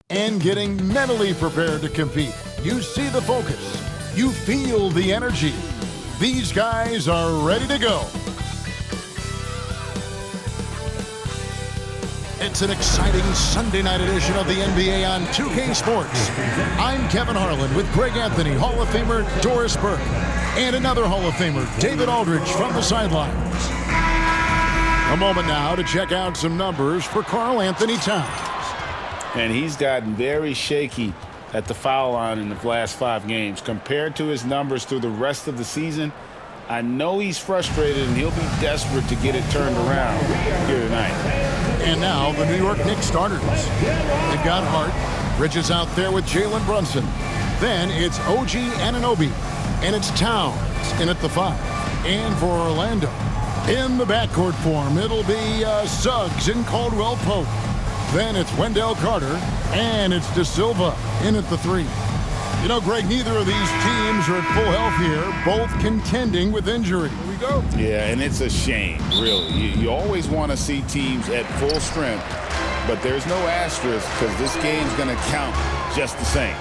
And getting mentally prepared to compete. You see the focus. You feel the energy. These guys are ready to go. It's an exciting Sunday night edition of the NBA on 2K Sports. I'm Kevin Harlan with Karl-Anthony, Hall of Famer Doris Burke, and another Hall of Famer, David Aldridge, from the sidelines. A moment now to check out some numbers for Karl-Anthony Towns. And he's gotten very shaky at the foul line in the last 5 games. Compared to his numbers through the rest of the season, I know he's frustrated and he'll be desperate to get it turned around here tonight. And now the New York Knicks starters. They've got Hart, Bridges out there with Jalen Brunson. Then it's OG Anunoby, and it's Towns in at the 5. And for Orlando, in the backcourt form, it'll be Suggs and Caldwell Pope. Then it's Wendell Carter, and it's De Silva in at the 3. You know, Greg, neither of these teams are at full health here, both contending with injury. Here we go. Yeah, and it's a shame, really. You always want to see teams at full strength, but there's no asterisk because this game's going to count just the same.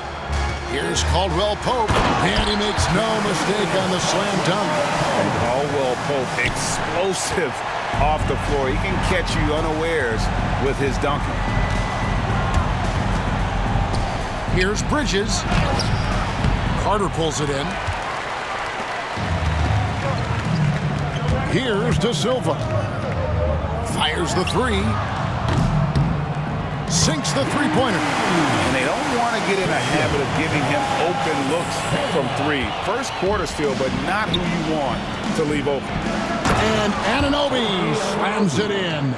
Here's Caldwell Pope, and he makes no mistake on the slam dunk. And Caldwell Pope, explosive off the floor. He can catch you unawares with his dunking. Here's Bridges. Carter pulls it in. Here's De Silva. Fires the 3. Sinks the three-pointer. And they don't want to get in a habit of giving him open looks from 3. First quarter still, but not who you want to leave open. And Anunoby slams it in.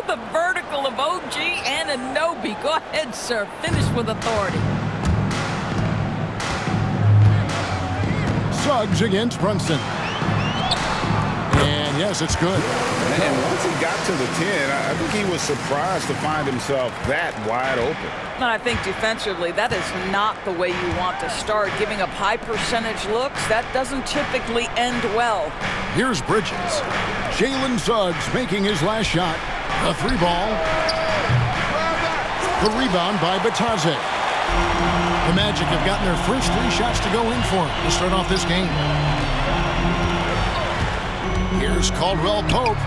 The vertical of OG Anunoby. Go ahead, sir. Finish with authority. Suggs against Brunson. And yes, it's good. And once he got to the 10, I think he was surprised to find himself that wide open. I think defensively, that is not the way you want to start. Giving up high percentage looks, that doesn't typically end well. Here's Bridges. Jalen Suggs making his last shot. A 3 ball. The rebound by Bitadze. The Magic have gotten their first 3 shots to go in for to start off this game. Here's Caldwell Pope.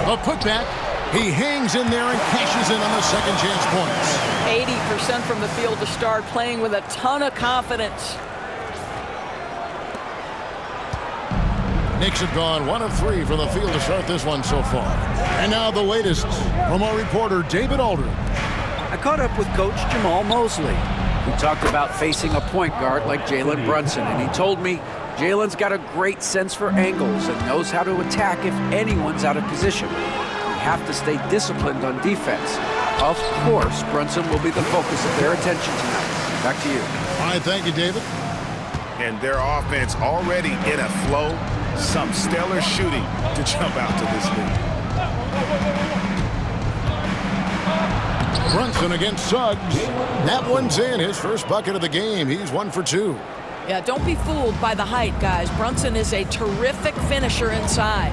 A putback. He hangs in there and cashes in on the second chance points. 80% from the field to start, playing with a ton of confidence. Knicks have gone 1 of 3 from the field to start this one so far. And now the latest from our reporter, David Aldridge. I caught up with Coach Jamal Mosley. We talked about facing a point guard like Jalen Brunson, and he told me Jalen's got a great sense for angles and knows how to attack if anyone's out of position. We have to stay disciplined on defense. Of course, Brunson will be the focus of their attention tonight. Back to you. All right, thank you, David. And their offense already in a flow. Some stellar shooting to jump out to this lead. Brunson against Suggs. That one's in. His first bucket of the game. He's 1 for 2. Yeah, don't be fooled by the height, guys. Brunson is a terrific finisher inside.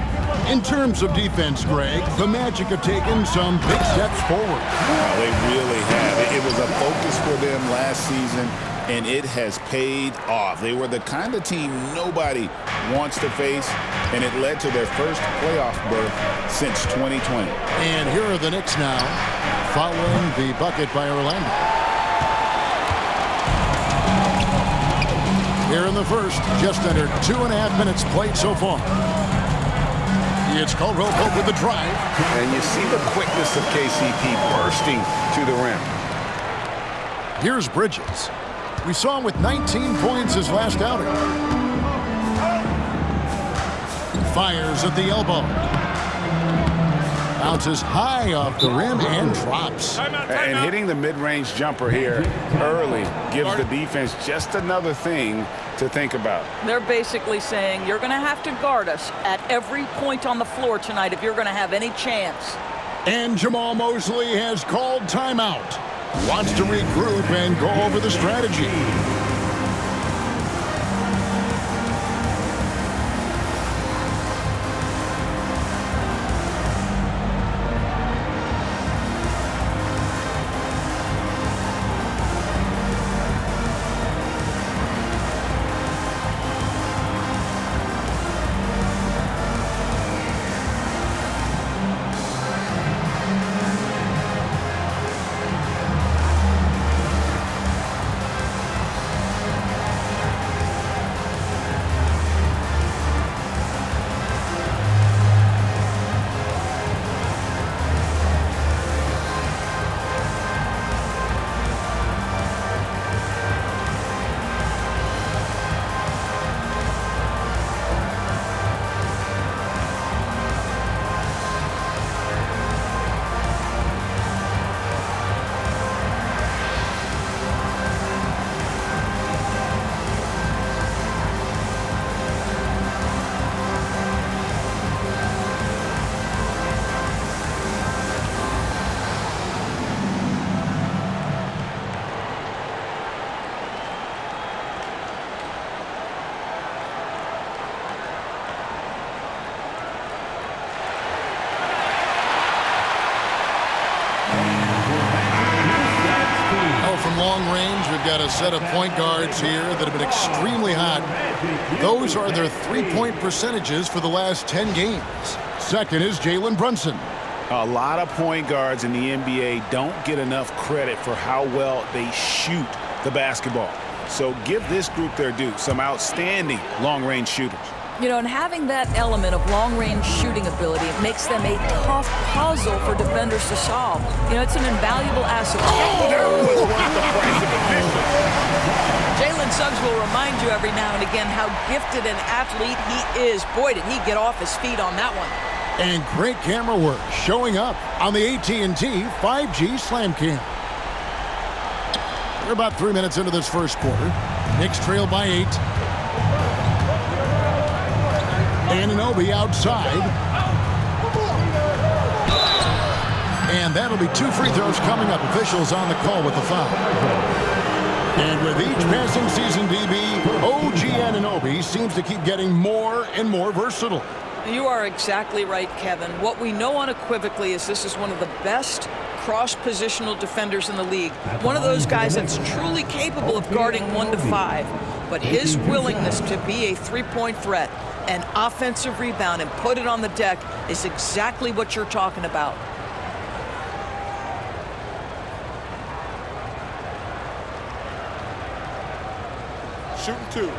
In terms of defense, Greg, the Magic have taken some big steps forward. Well, they really have. It was a focus for them last season, and it has paid off. They were the kind of team nobody wants to face, and it led to their first playoff berth since 2020. And here are the Knicks now, following the bucket by Orlando. Here in the first, just under 2.5 minutes played so far. It's Caldwell Pope with the drive. And you see the quickness of KCP bursting to the rim. Here's Bridges. We saw him with 19 points his last outing. Fires at the elbow. Bounces high off the rim and drops. And hitting the mid-range jumper here early gives the defense just another thing to think about. They're basically saying you're going to have to guard us at every point on the floor tonight if you're going to have any chance. And Jamal Mosley has called timeout. Wants to regroup and go over the strategy. From long range, we've got a set of point guards here that have been extremely hot. Those are their three-point percentages for the last 10 games. Second is Jalen Brunson. A lot of point guards in the NBA don't get enough credit for how well they shoot the basketball. So give this group their due. Some outstanding long-range shooters. You know, and having that element of long-range shooting ability, it makes them a tough puzzle for defenders to solve. You know, it's an invaluable asset. Jalen Suggs will remind you every now and again how gifted an athlete he is. Boy, did he get off his feet on that one. And great camera work showing up on the AT&T 5G Slam Cam. We're about 3 minutes into this first quarter. Knicks trail by 8. Anunoby outside. And that'll be 2 free throws coming up. Officials on the call with the foul. And with each passing season, DB, OG Anunoby seems to keep getting more and more versatile. You are exactly right, Kevin. What we know unequivocally is this is one of the best cross-positional defenders in the league. One of those guys that's truly capable of guarding 1 to 5. But his willingness to be a three-point threat, an offensive rebound, and put it on the deck is exactly what you're talking about. Shooting 2.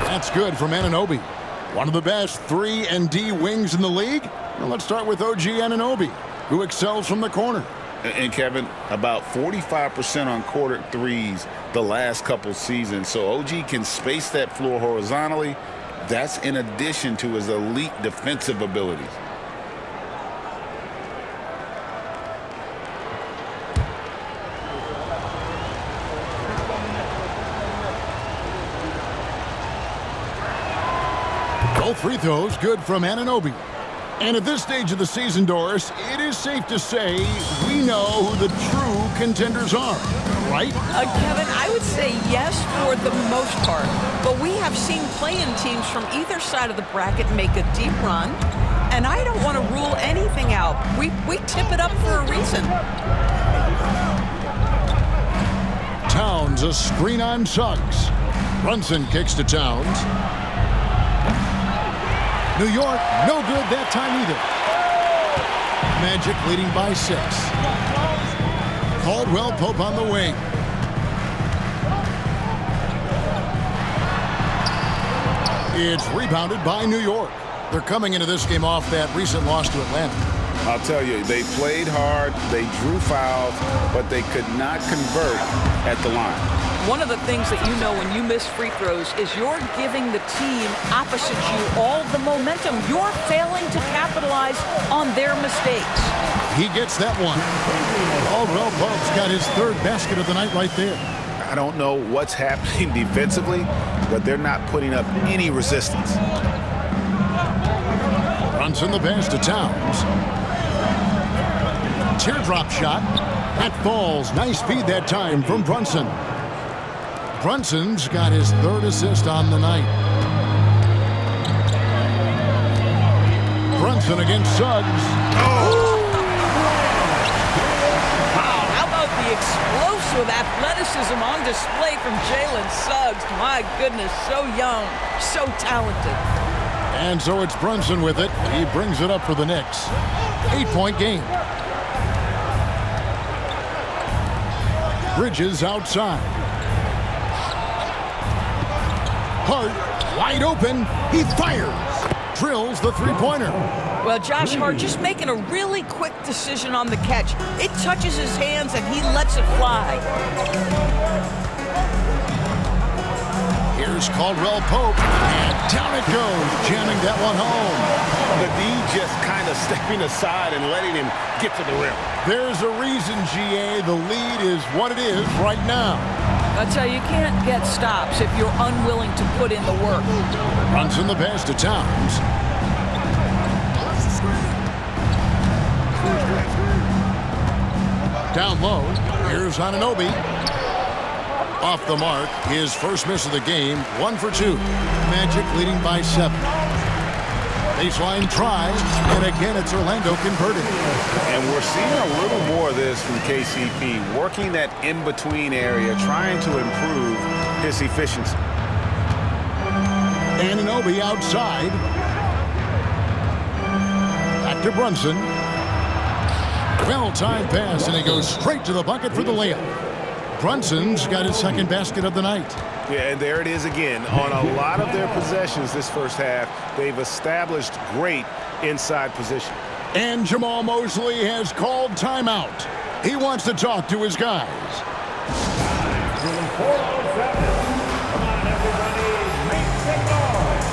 That's good from Anunoby. One of the best 3-and-D wings in the league. Well, let's start with OG Anunoby, who excels from the corner. And Kevin, about 45% on quarter threes the last couple seasons. So OG can space that floor horizontally. That's in addition to his elite defensive abilities. Both free throws good from Anunoby. And at this stage of the season, Doris, it is safe to say we know who the true contenders are. right? Kevin, I would say yes for the most part, but we have seen play-in teams from either side of the bracket make a deep run, and I don't want to rule anything out. We tip it up for a reason. Towns a screen on Suggs. Brunson kicks to Towns. New York, no good that time either. Magic leading by 6. Caldwell Pope on the wing. It's rebounded by New York. They're coming into this game off that recent loss to Atlanta. I'll tell you, they played hard, they drew fouls, but they could not convert at the line. One of the things that you know when you miss free throws is you're giving the team opposite you all the momentum. You're failing to capitalize on their mistakes. He gets that one. Caldwell Pope's got his 3rd basket of the night right there. I don't know what's happening defensively, but they're not putting up any resistance. Brunson the pass to Towns. Teardrop shot. That falls. Nice feed that time from Brunson. Brunson's got his 3rd assist on the night. Brunson against Suggs. Wow, how about the explosive athleticism on display from Jalen Suggs? My goodness, so young, so talented. And so it's Brunson with it. He brings it up for the Knicks. 8-point game. Bridges outside. Hart wide open. He fires. Drills the three-pointer. Well, Josh Hart just making a really quick decision on the catch. It touches his hands and he lets it fly. Here's Caldwell Pope, and down it goes, jamming that one home. The D just kind of stepping aside and letting him get to the rim. There's a reason, GA. The lead is what it is right now. I tell you, you can't get stops if you're unwilling to put in the work. Runs in the pass to Towns. Down low, here's Anunoby. Off the mark, his first miss of the game, 1 for 2. Magic leading by 7. Baseline try, and again it's Orlando converting. And we're seeing a little more of this from KCP, working that in-between area, trying to improve his efficiency. Anunoby outside. Back to Brunson. Well-timed pass, and he goes straight to the bucket for the layup. Brunson's got his second basket of the night. Yeah, and there it is again. On a lot of their possessions this first half, they've established great inside position. And Jamal Mosley has called timeout. He wants to talk to his guys. 4-on-7. Come on, everybody, make some noise.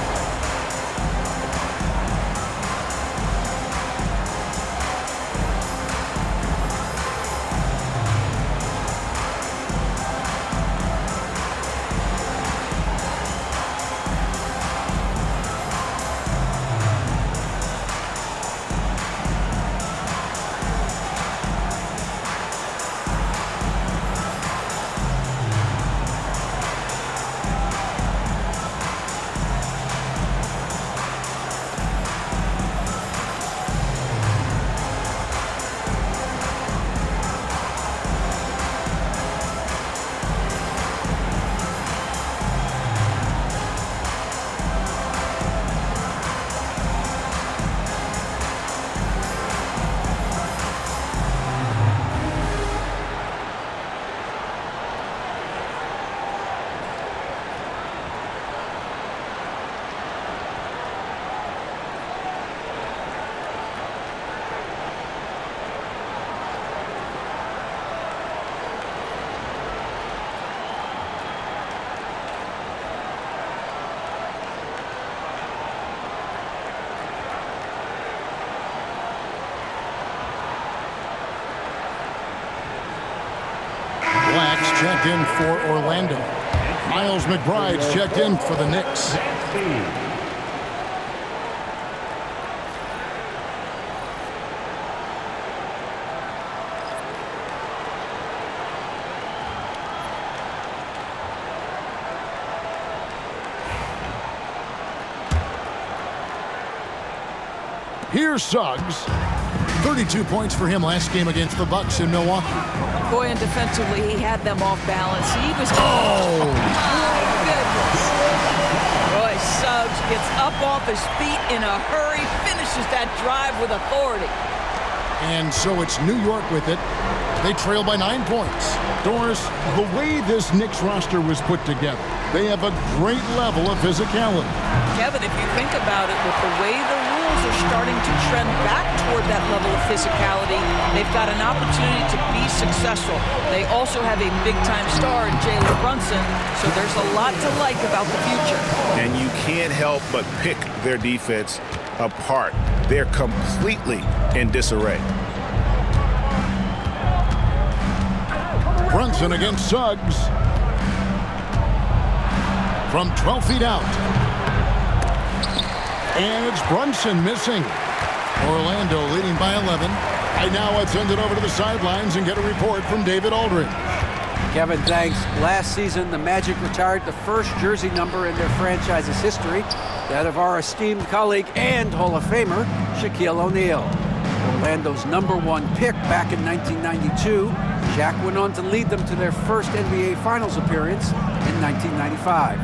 Blacks checked in for Orlando. Miles McBride's checked in for the Knicks. Here's Suggs. 32 points for him last game against the Bucks in Milwaukee. Boy, and defensively, he had them off balance. He was... Oh! My goodness. Boy, Suggs gets up off his feet in a hurry, finishes that drive with authority. And so it's New York with it. They trail by 9 points. Doris, the way this Knicks roster was put together, they have a great level of physicality. Kevin, if you think about it, with the way the rules are starting to trend back toward that level of physicality, they've got an opportunity to be successful. They also have a big-time star in Jalen Brunson, so there's a lot to like about the future. And you can't help but pick their defense apart. They're completely in disarray. Brunson against Suggs. From 12 feet out. And it's Brunson missing. Orlando leading by 11. And now let's send it over to the sidelines and get a report from David Aldridge. Kevin, thanks. Last season, the Magic retired the first jersey number in their franchise's history, that of our esteemed colleague and Hall of Famer, Shaquille O'Neal. Orlando's #1 pick back in 1992, Shaq went on to lead them to their first NBA Finals appearance in 1995.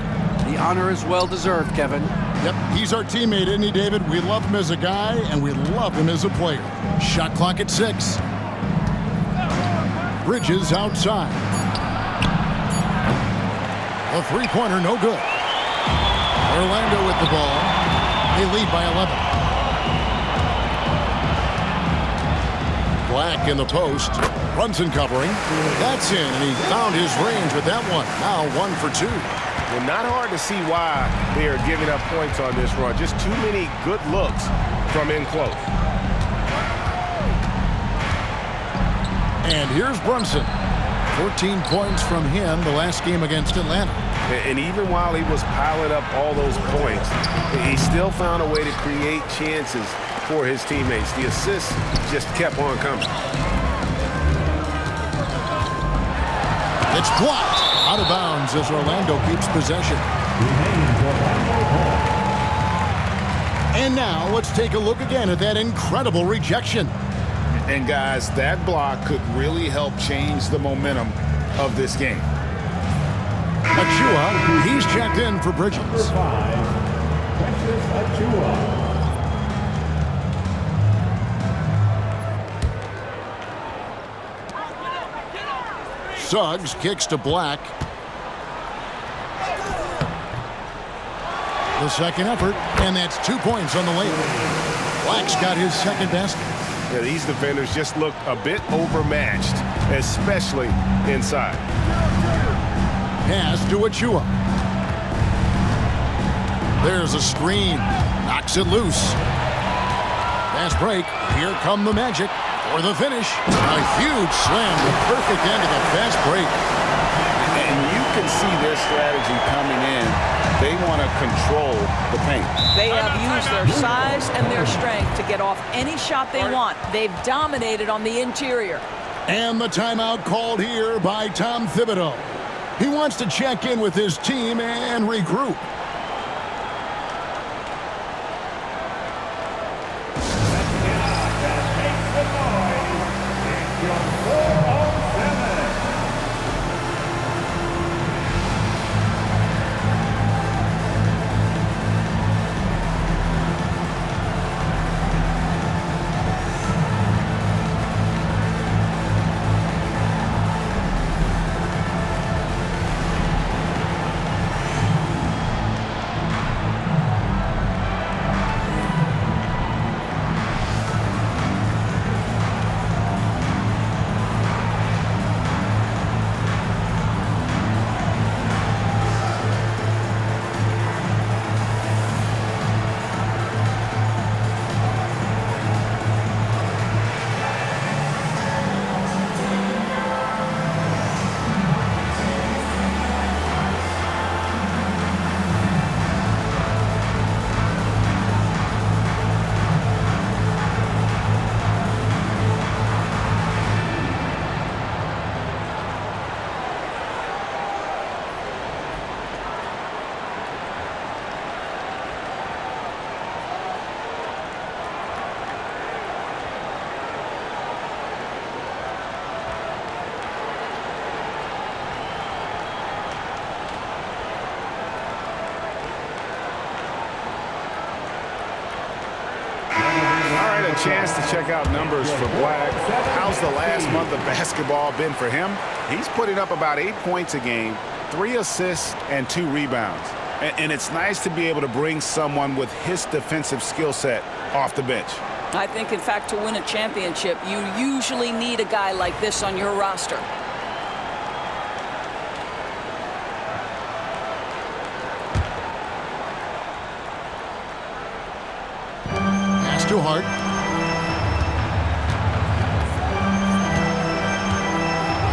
The honor is well-deserved, Kevin. Yep, he's our teammate, isn't he, David? We love him as a guy, and we love him as a player. Shot clock at 6. Bridges outside. A three-pointer, no good. Orlando with the ball. They lead by 11. Black in the post. Brunson covering. That's in, and he found his range with that one. Now 1 for 2. Well, not hard to see why they are giving up points on this run. Just too many good looks from in close. And here's Brunson. 14 points from him the last game against Atlanta. And even while he was piling up all those points, he still found a way to create chances for his teammates. The assists just kept on coming. It's blocked. Out of bounds as Orlando keeps possession. And now let's take a look again at that incredible rejection. And guys, that block could really help change the momentum of this game. Achua, he's checked in for Bridges. Number 5, Precious Achua. Suggs kicks to Black. The second effort, and that's 2 points on the layup. Black's got his second basket. Yeah, these defenders just look a bit overmatched, especially inside. Pass to Achua. There's a screen. Knocks it loose. Fast break. Here come the Magic for the finish. A huge slam. The perfect end of the fast break. And you can see their strategy coming in. They want to control the paint. They have used their size and their strength to get off any shot they want. They've dominated on the interior. And the timeout called here by Tom Thibodeau. He wants to check in with his team and regroup. chance to check out numbers for Black. How's the last month of basketball been for him? He's putting up about 8 points a game, 3 assists, and 2 rebounds. And it's nice to be able to bring someone with his defensive skill set off the bench. I think, in fact, to win a championship, you usually need a guy like this on your roster. Pass to Hart.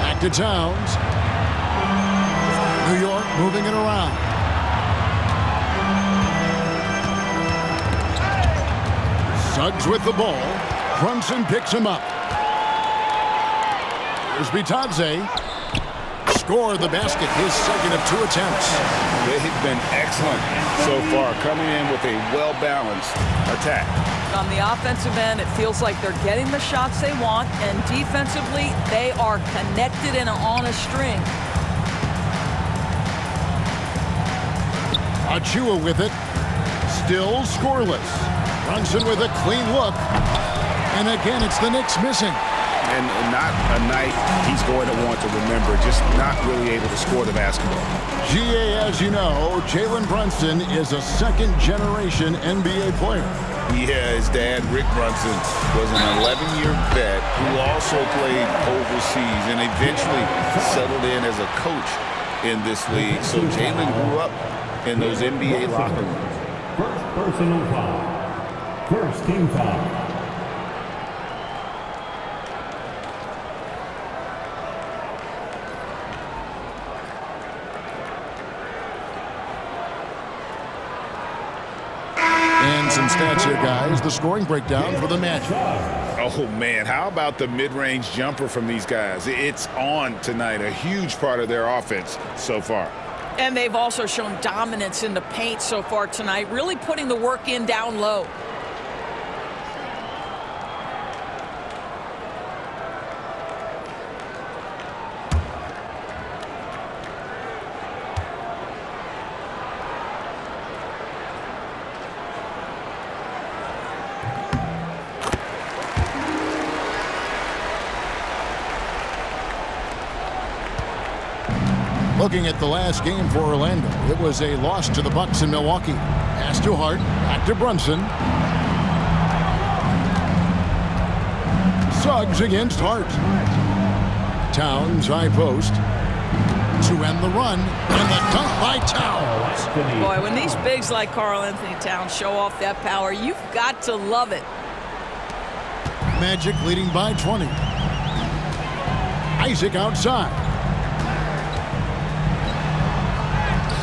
Back to Towns. New York moving it around. Suggs with the ball. Brunson picks him up. Here's Bitadze. Score the basket, his second of 2 attempts. They've been excellent so far, coming in with a well-balanced attack. On the offensive end, it feels like they're getting the shots they want, and defensively, they are connected and on a string. Achua with it. Still scoreless. Brunson with a clean look. And again, it's the Knicks missing. And not a night he's going to want to remember, just not really able to score the basketball. GA, as you know, Jalen Brunson is a second-generation NBA player. Yeah, his dad, Rick Brunson, was an 11-year vet who also played overseas and eventually settled in as a coach in this league. So Jalen grew up in those NBA locker rooms. First personal foul. First team foul. And some stats here, guys. The scoring breakdown for the Magic. Oh, man, how about the mid-range jumper from these guys? It's on tonight, a huge part of their offense so far. And they've also shown dominance in the paint so far tonight, really putting the work in down low. Looking at the last game for Orlando, it was a loss to the Bucks in Milwaukee. Pass to Hart, back to Brunson. Suggs against Hart. Towns high post to end the run, and the dunk by Towns. Boy, when these bigs like Karl-Anthony Towns show off that power, you've got to love it. Magic leading by 20. Isaac outside.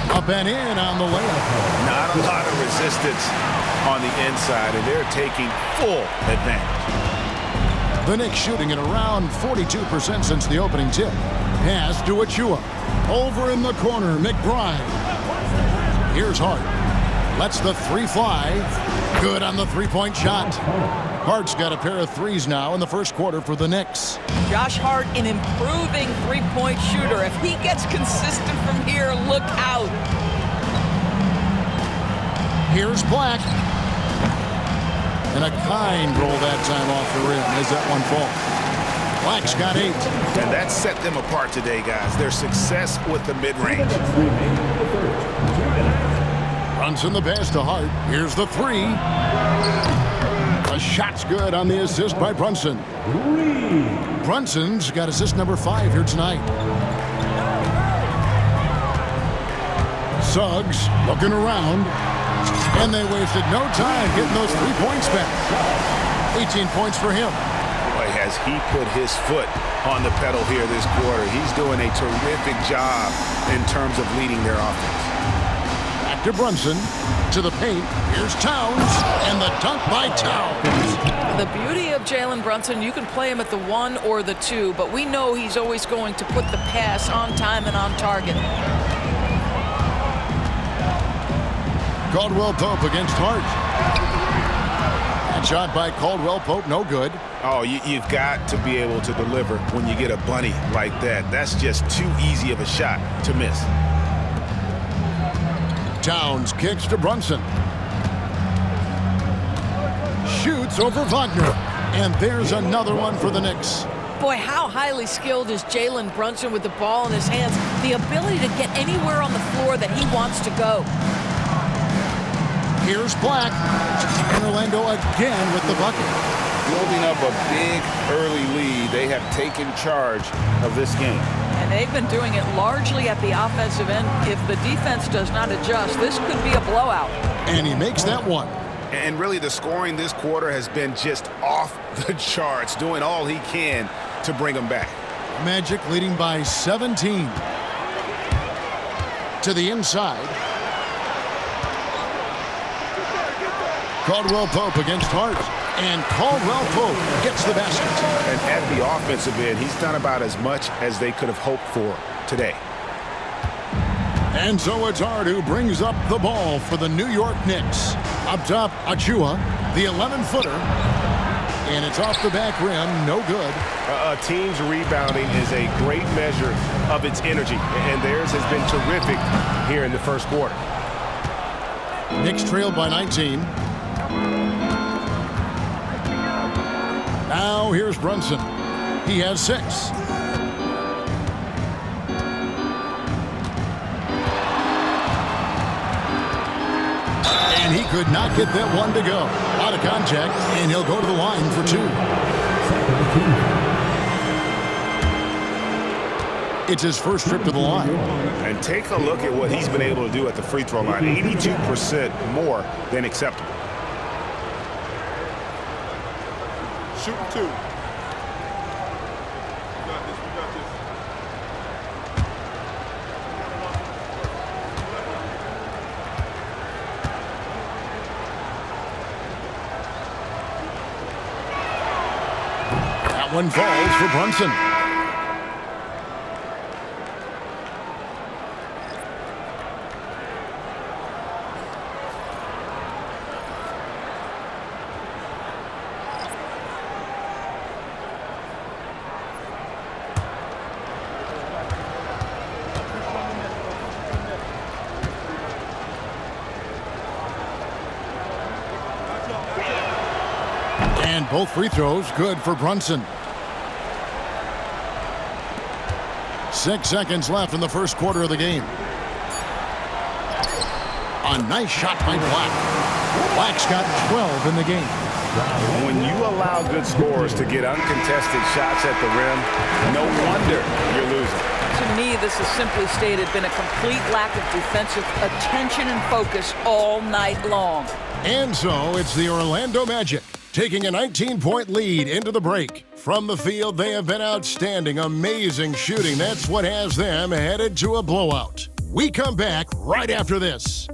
Up and in on the layup. Not a lot of resistance on the inside, and they're taking full advantage. The Knicks shooting at around 42% since the opening tip. Pass to Achua. Over in the corner, McBride. Here's Hart. Lets the 3 fly. Good on the 3-point shot. Hart's got a pair of 3s now in the first quarter for the Knicks. Josh Hart, an improving 3-point shooter. If he gets consistent from here, look out. Here's Black. And a kind roll that time off the rim as that one falls. Black's got 8. And that set them apart today, guys. Their success with the mid-range. Brunson the pass to Hart. Here's the 3. The shot's good on the assist by Brunson. Brunson's got assist number 5 here tonight. Suggs looking around. And they wasted no time getting those 3 points back. 18 points for him. Boy, has he put his foot on the pedal here this quarter. He's doing a terrific job in terms of leading their offense. Back to Brunson. To the paint. Here's Towns. And the dunk by Towns. The beauty of Jalen Brunson, you can play him at the 1 or the 2, but we know he's always going to put the pass on time and on target. Caldwell Pope against Hart. That shot by Caldwell Pope, no good. Oh, you've got to be able to deliver when you get a bunny like that. That's just too easy of a shot to miss. Towns kicks to Brunson. shoots over Wagner. And there's another one for the Knicks. Boy, how highly skilled is Jalen Brunson with the ball in his hands. The ability to get anywhere on the floor that he wants to go. Here's Black. And Orlando again with the bucket. Building up a big early lead. They have taken charge of this game. And they've been doing it largely at the offensive end. If the defense does not adjust, this could be a blowout. And he makes that one. And really, the scoring this quarter has been just off the charts, doing all he can to bring them back. Magic leading by 17. To the inside. Caldwell Pope against Hart. And Caldwell Pope gets the basket. And at the offensive end, he's done about as much as they could have hoped for today. And so it's Hart who brings up the ball for the New York Knicks. Up top, Achua, the 11-footer. And it's off the back rim, no good. A team's rebounding is a great measure of its energy, and theirs has been terrific here in the first quarter. Knicks trailed by 19. Now here's Brunson. He has 6. And he could not get that one to go. Out of contact, and he'll go to the line for 2. It's his first trip to the line. And take a look at what he's been able to do at the free throw line. 82% more than acceptable. Shoot 2. That one falls for Brunson. And both free throws good for Brunson. 6 seconds left in the first quarter of the game. A nice shot by Black. Black's got 12 in the game. When you allow good scorers to get uncontested shots at the rim, no wonder you're losing. To me, this has simply stated been a complete lack of defensive attention and focus all night long. And so it's the Orlando Magic taking a 19-point lead into the break. From the field, they have been outstanding, amazing shooting. That's what has them headed to a blowout. We come back right after this.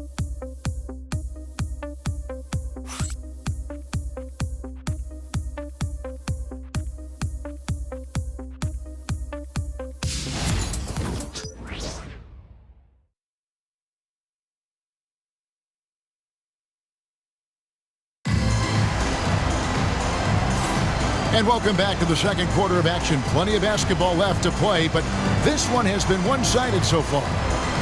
And welcome back to the second quarter of action. Plenty of basketball left to play, but this one has been one-sided so far.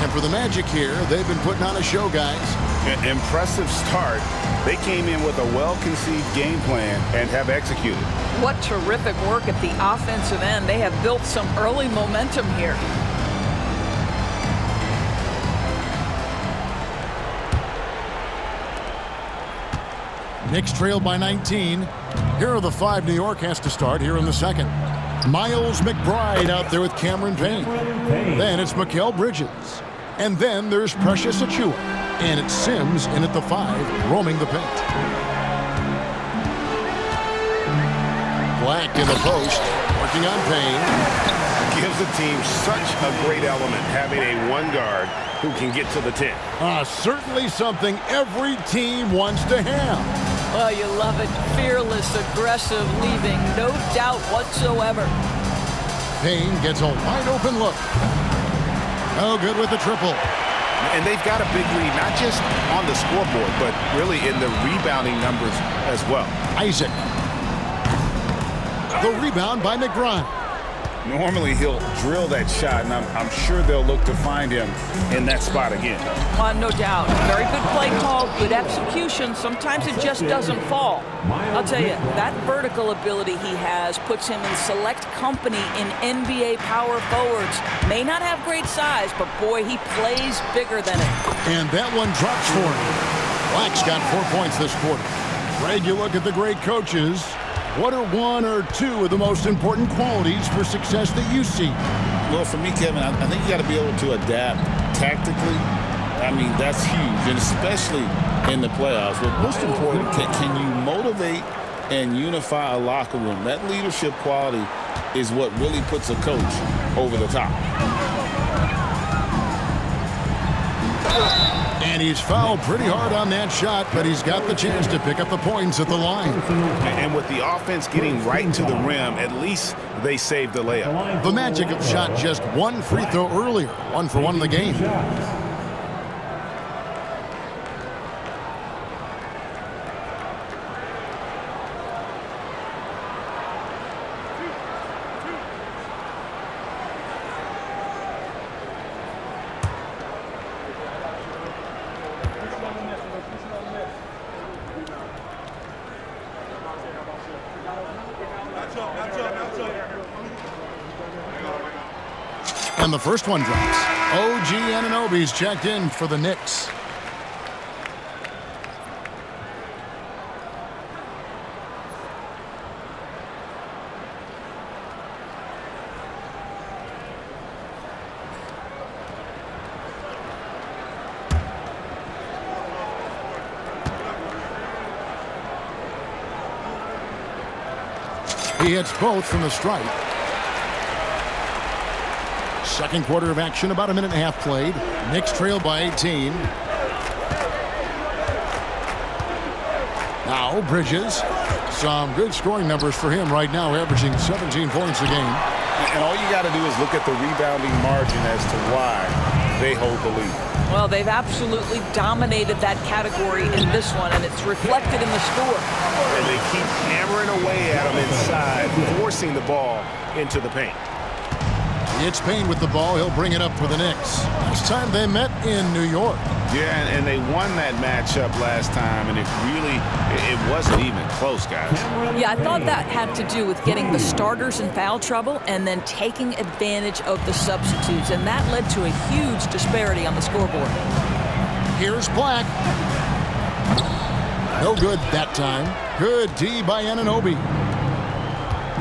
And for the Magic here, they've been putting on a show, guys. An impressive start. They came in with a well-conceived game plan and have executed. What terrific work at the offensive end. They have built some early momentum here. Knicks trailed by 19. Here are the 5 New York has to start here in the second. Miles McBride out there with Cameron Payne. Then it's Mikal Bridges. And then there's Precious Achua. And it's Sims in at the 5, roaming the paint. Black in the post, working on Payne. Gives the team such a great element having a one guard who can get to the 10. Certainly something every team wants to have. Oh, you love it. Fearless, aggressive, leaving no doubt whatsoever. Payne gets a wide-open look. Oh, good with the triple. And they've got a big lead, not just on the scoreboard, but really in the rebounding numbers as well. Isaac. The rebound by McBride. Normally he'll drill that shot, and I'm sure they'll look to find him in that spot again. No doubt. Very good play call, good execution. Sometimes it just doesn't fall. I'll tell you, that vertical ability he has puts him in select company in NBA power forwards. May not have great size, but boy, he plays bigger than it. And that one drops for him. Black's got 4 points this quarter. Greg, you look at the great coaches. What are one or two of the most important qualities for success that you see? Well, for me, Kevin, I think you got to be able to adapt tactically. I mean, that's huge, and especially in the playoffs. But most important, can you motivate and unify a locker room? That leadership quality is what really puts a coach over the top. And he's fouled pretty hard on that shot, but he's got the chance to pick up the points at the line. And with the offense getting right to the rim, at least they saved the layup. The Magic have shot just one free throw earlier, 1 for 1 in the game. And the first one drops. OG Anunoby's checked in for the Knicks. He hits both from the stripe. Second quarter of action, about a minute and a half played. Knicks trail by 18. Now Bridges. Some good scoring numbers for him right now, averaging 17 points a game. And all you got to do is look at the rebounding margin as to why they hold the lead. Well, they've absolutely dominated that category in this one, and it's reflected in the score. And they keep hammering away at them inside, forcing the ball into the paint. It's Payne with the ball. He'll bring it up for the Knicks. Last time they met in New York. Yeah, and they won that matchup last time, and it wasn't even close, guys. Yeah, I thought that had to do with getting the starters in foul trouble and then taking advantage of the substitutes, and that led to a huge disparity on the scoreboard. Here's Black. No good that time. Good D by Anunoby.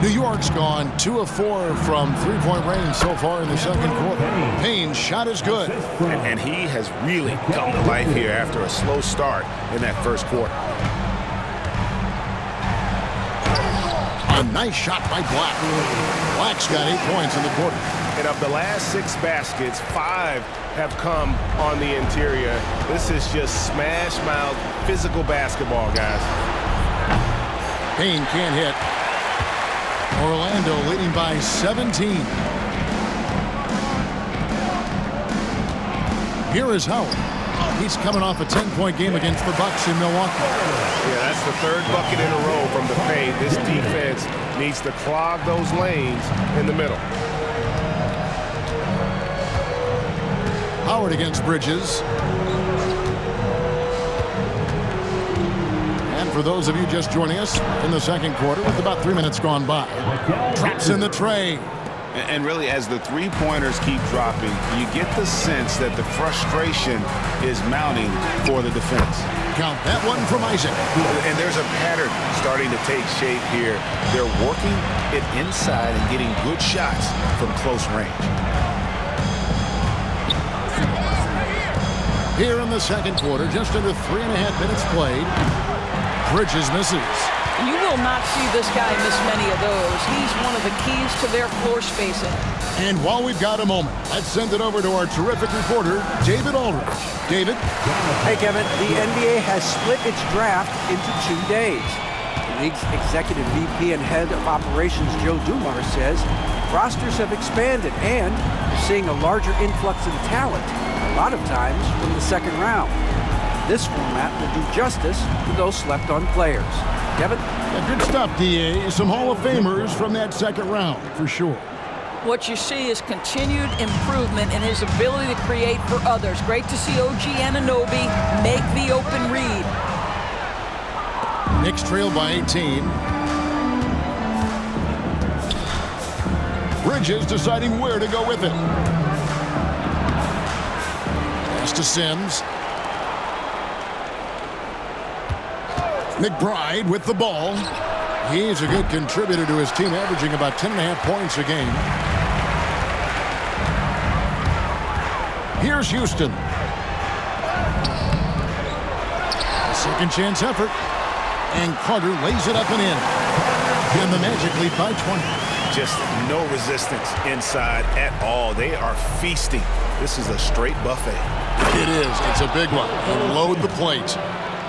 New York's gone 2 of 4 from three-point range so far in the second quarter. Payne's shot is good. And he has really come to life here after a slow start in that first quarter. A nice shot by Black. Black's got 8 points in the quarter. And of the last 6 baskets, 5 have come on the interior. This is just smash-mouth physical basketball, guys. Payne can't hit. Orlando leading by 17. Here is Howard. He's coming off a 10-point game against the Bucks in Milwaukee. Yeah, that's the 3rd bucket in a row from the paint. This defense needs to clog those lanes in the middle. Howard against Bridges. And for those of you just joining us in the second quarter with about 3 minutes gone by, traps in the tray. And really, as the three-pointers keep dropping, you get the sense that the frustration is mounting for the defense. Count that one from Isaac. And there's a pattern starting to take shape here. They're working it inside and getting good shots from close range. Here in the second quarter, just under 3.5 minutes played, Bridges misses. You will not see this guy miss many of those. He's one of the keys to their floor spacing. And while we've got a moment, let's send it over to our terrific reporter, David Aldridge. David? Hey, Kevin, the NBA has split its draft into 2 days. The league's executive VP and head of operations, Joe Dumars, says rosters have expanded and we're seeing a larger influx in talent, a lot of times from the second round. This format will do justice to those slept-on players. Kevin? Yeah, good stuff, DA. Some Hall of Famers from that second round, for sure. What you see is continued improvement in his ability to create for others. Great to see OG Anunoby make the open read. Knicks trail by 18. Bridges deciding where to go with it. Pass to Sims. McBride with the ball. He's a good contributor to his team, averaging about 10.5 points a game. Here's Houston. A second chance effort. And Carter lays it up and in. And the Magic lead by 20. Just no resistance inside at all. They are feasting. This is a straight buffet. It is. It's a big one. Load the plate.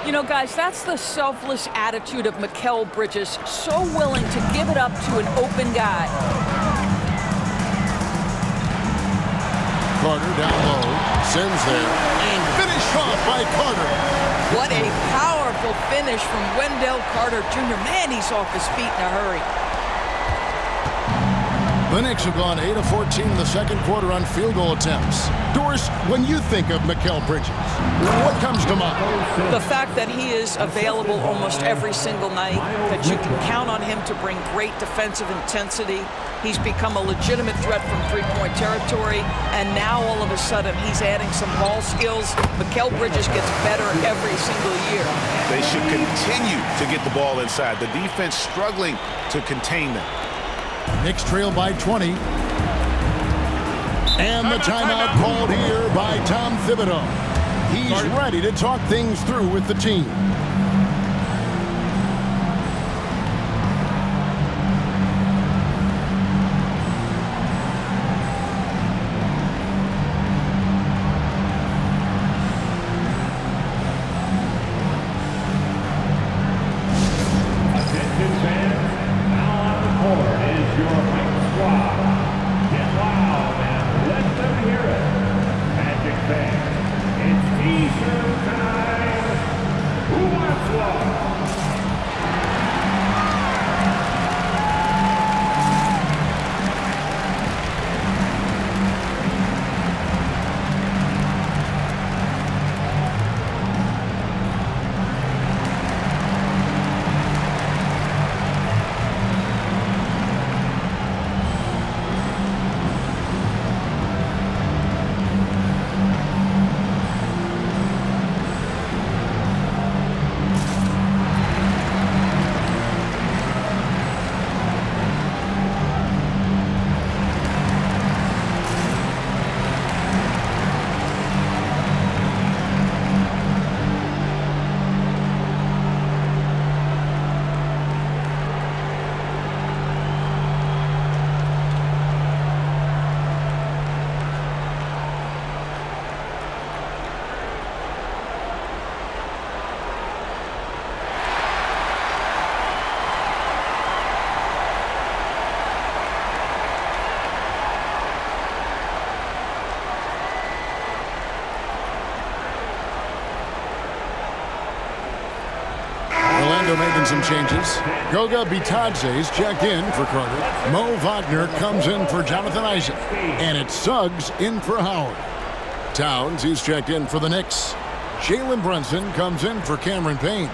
You know, guys, that's the selfless attitude of Mikal Bridges. So willing to give it up to an open guy. Carter down low. Sims there. And finished off by Carter. What a powerful finish from Wendell Carter Jr. Man, he's off his feet in a hurry. The Knicks have gone 8 of 14 in the second quarter on field goal attempts. Doris, when you think of Mikal Bridges, what comes to mind? The fact that he is available almost every single night, that you can count on him to bring great defensive intensity. He's become a legitimate threat from three-point territory, and now all of a sudden he's adding some ball skills. Mikal Bridges gets better every single year. They should continue to get the ball inside. The defense struggling to contain them. Knicks trail by 20. And the timeout called here by Tom Thibodeau. He's ready to talk things through with the team. Making some changes. Goga Bitadze is checked in for Carter. Mo Wagner comes in for Jonathan Isaac. And it's Suggs in for Howard. Towns is checked in for the Knicks. Jalen Brunson comes in for Cameron Payne.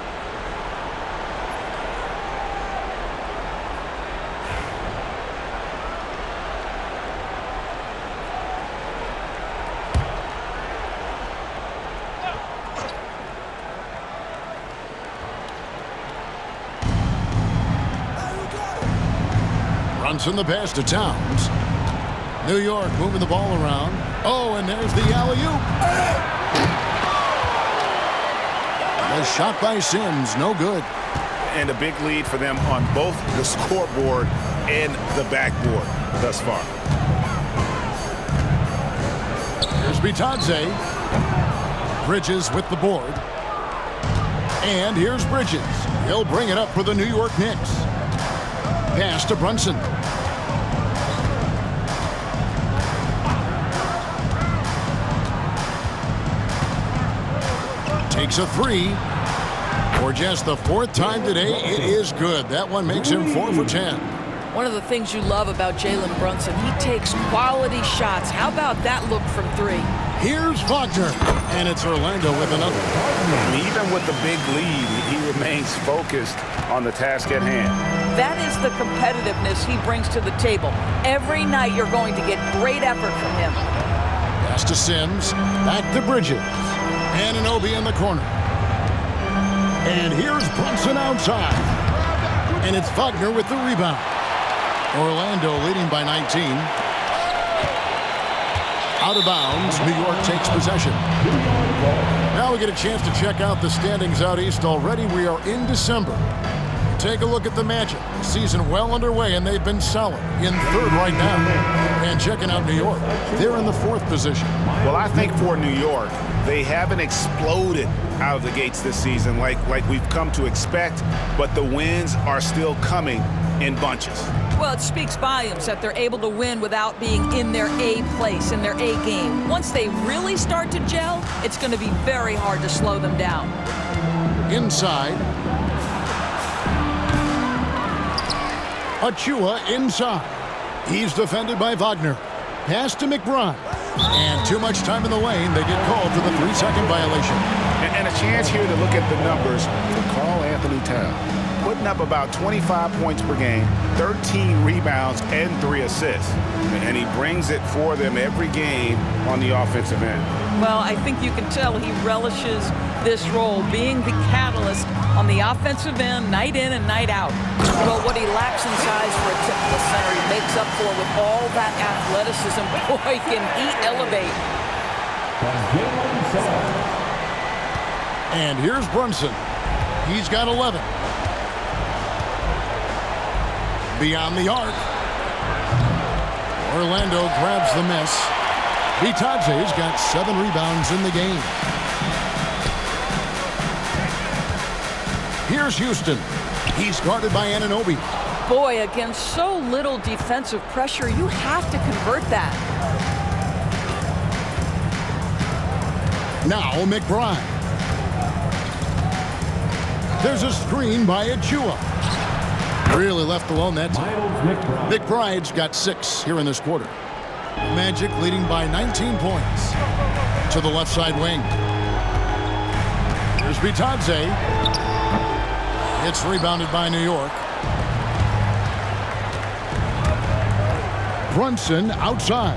Brunson the pass to Towns. New York moving the ball around. Oh, and there's the alley-oop. A shot by Sims, no good. And a big lead for them on both the scoreboard and the backboard thus far. Here's Bitadze. Bridges with the board. And here's Bridges. He'll bring it up for the New York Knicks. Pass to Brunson. Takes a three. For just the fourth time today, it is good. That one makes him 4 for 10. One of the things you love about Jalen Brunson, he takes quality shots. How about that look from three? Here's Wagner, and it's Orlando with another. And even with the big lead, he remains focused on the task at hand. That is the competitiveness he brings to the table. Every night you're going to get great effort from him. Pass to Sims, back to Bridges. Anunoby in the corner. And here's Brunson outside. And it's Wagner with the rebound. Orlando leading by 19. Out of bounds, New York takes possession. Now we get a chance to check out the standings out east. Already we are in December. Take a look at the Magic. Season well underway, and they've been solid. In third right now. And checking out New York. They're in the fourth position. Well, I think for New York, they haven't exploded out of the gates this season like we've come to expect, but the wins are still coming in bunches. Well, it speaks volumes that they're able to win without being in their A place, in their A game. Once they really start to gel, it's going to be very hard to slow them down. Inside. Achua inside. He's defended by Wagner. Pass to McBride. And too much time in the lane. They get called for the 3-second violation. And a chance here to look at the numbers for Karl-Anthony Towns. Putting up about 25 points per game, 13 rebounds, and 3 assists. And he brings it for them every game on the offensive end. Well, I think you can tell he relishes this role, being the catalyst on the offensive end, night in and night out. Well, what he lacks in size for a typical center, he makes up for with all that athleticism. Boy, can he elevate. And here's Brunson. He's got 11. Beyond the arc. Orlando grabs the miss. Bitadze's got 7 rebounds in the game. Here's Houston. He's guarded by Anunoby. Boy, against so little defensive pressure, you have to convert that. Now McBride. There's a screen by Achua. Really left alone that time. McBride's got 6 here in this quarter. Magic leading by 19 points. To the left side wing. Here's Bitadze. It's rebounded by New York. Brunson outside.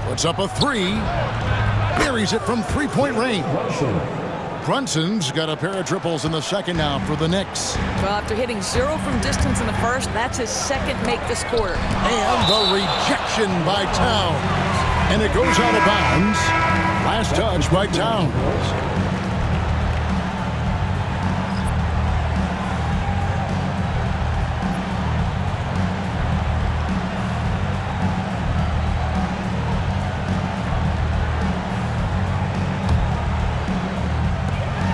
Puts up a 3. Buries it from 3-point range. Brunson's got a pair of triples in the second now for the Knicks. Well, after hitting 0 from distance in the first, that's his second make this quarter. And the rejection by Towns. And it goes out of bounds. Last touch by Towns.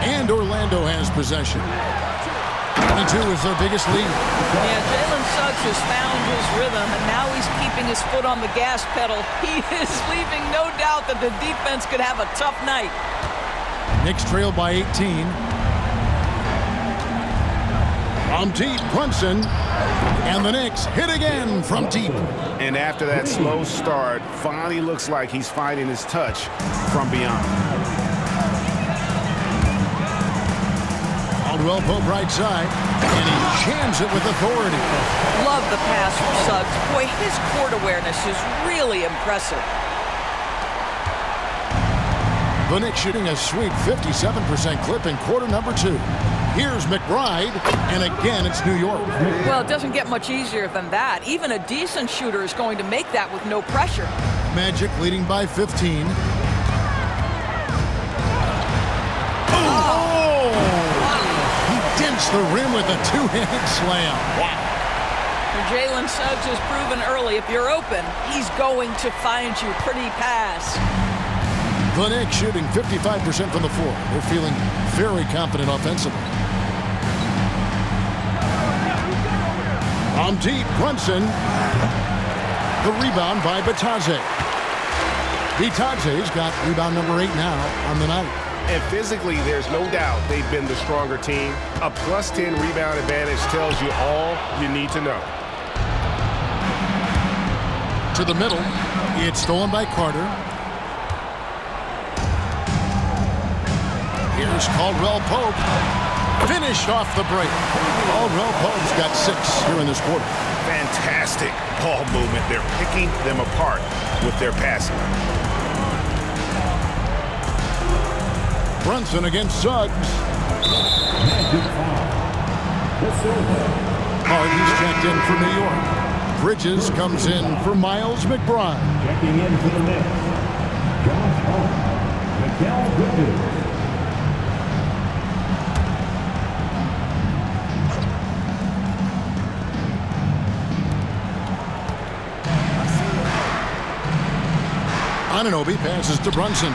And Orlando has possession. 22 is their biggest lead. Yeah, Jalen Suggs has found his rhythm, and now he's keeping his foot on the gas pedal. He is leaving no doubt that the defense could have a tough night. Knicks trail by 18. From deep, Brunson. And the Knicks hit again from deep. And after that slow start, finally looks like he's finding his touch from beyond. Caldwell Pope right side, and he jams it with authority. Love the pass from Suggs. Boy, his court awareness is really impressive. The Knicks shooting a sweet 57% clip in quarter number 2. Here's McBride, and again it's New York. Well, it doesn't get much easier than that. Even a decent shooter is going to make that with no pressure. Magic leading by 15. The rim with a 2-handed slam. Wow. Jalen Suggs has proven early, if you're open, he's going to find you. Pretty pass. The Knicks shooting 55% from the floor. They're feeling very confident offensively. On deep, Brunson. The rebound by Bitadze. Bitadze's got rebound number 8 now on the night. And physically, there's no doubt they've been the stronger team. A +10 rebound advantage tells you all you need to know. To the middle. It's stolen by Carter. Here's Caldwell Pope. Finished off the break. Caldwell Pope's got 6 here in this quarter. Fantastic ball movement. They're picking them apart with their passing. Brunson against Suggs. Harden's checked in for New York. Bridges comes in for Miles McBride. Checking in for the Knicks, Josh Hart, Mikal Bridges. Anunoby passes to Brunson.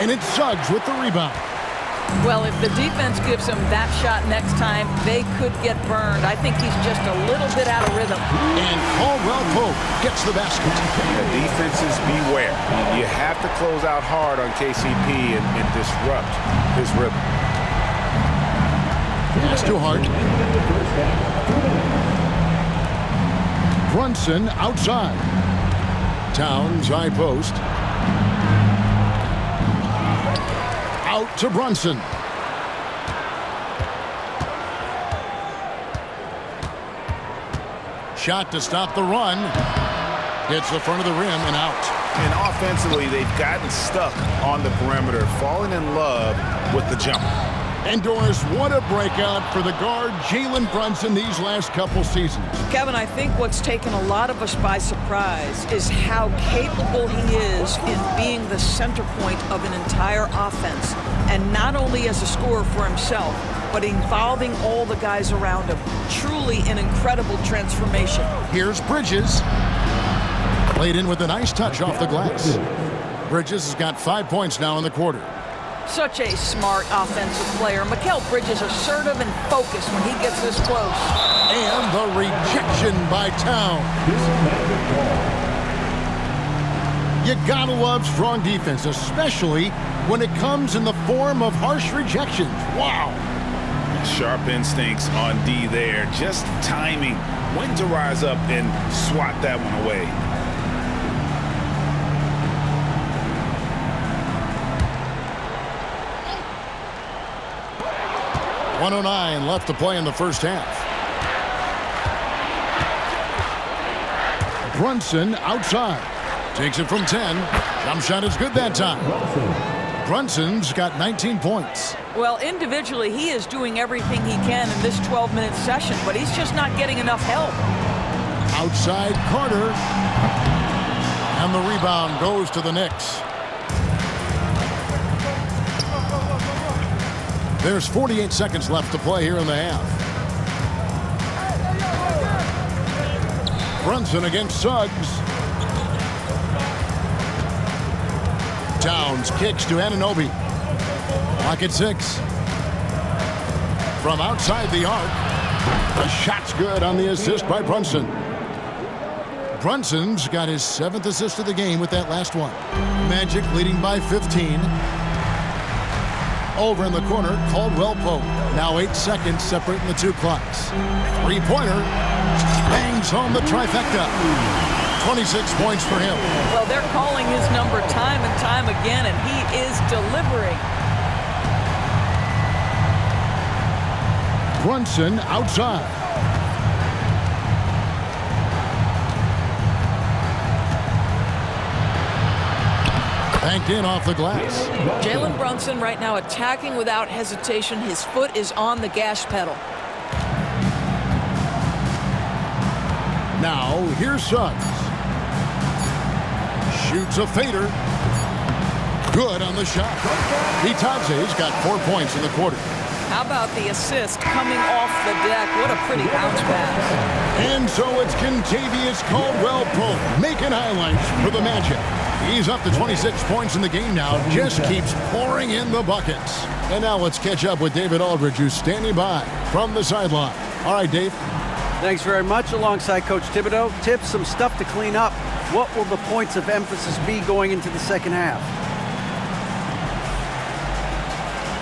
And it's Suggs with the rebound. Well, if the defense gives him that shot next time, they could get burned. I think he's just a little bit out of rhythm. And Caldwell Pope gets the basket. The defenses beware. You have to close out hard on KCP and disrupt his rhythm. Pass to Hart. Brunson outside. Towns high post. Out to Brunson. Shot to stop the run. Hits the front of the rim and out. And offensively, they've gotten stuck on the perimeter, falling in love with the jumper. And Doris, what a breakout for the guard Jalen Brunson these last couple seasons. Kevin, I think what's taken a lot of us by surprise is how capable he is in being the center point of an entire offense. And not only as a scorer for himself, but involving all the guys around him. Truly an incredible transformation. Here's Bridges. Played in with a nice touch off the glass. Bridges has got 5 points now in the quarter. Such a smart offensive player. Mikal Bridges assertive and focused when he gets this close. And the rejection by Towns. You gotta love strong defense, especially when it comes in the form of harsh rejections. Wow. Sharp instincts on D there. Just timing when to rise up and swat that one away. .109 left to play in the first half. Brunson outside. Takes it from 10. Jump shot is good that time. Brunson's got 19 points. Well, individually, he is doing everything he can in this 12-minute session, but he's just not getting enough help. Outside Carter. And the rebound goes to the Knicks. There's 48 seconds left to play here in the half. Brunson against Suggs. Towns kicks to Anunoby. Clock at 6. From outside the arc. The shot's good on the assist by Brunson. Brunson's got his 7th assist of the game with that last one. Magic leading by 15. Over in the corner, Caldwell Pope. Now 8 seconds separating the two clocks. Three-pointer. Bangs home the trifecta. 26 points for him. Well, they're calling his number time and time again, and he is delivering. Brunson outside. Banked in off the glass. Jalen Brunson right now attacking without hesitation. His foot is on the gas pedal. Now, here's Suggs. Shoots a fader. Good on the shot. Bitadze's got 4 points in the quarter. How about the assist coming off the deck? What a pretty bounce pass. And so it's Kentavious Caldwell Pope making highlights for the Magic. He's up to 26 points in the game now. Just keeps pouring in the buckets. And now let's catch up with David Aldridge, who's standing by from the sideline. All right, Dave. Thanks very much. Alongside Coach Thibodeau, tips, some stuff to clean up. What will the points of emphasis be going into the second half?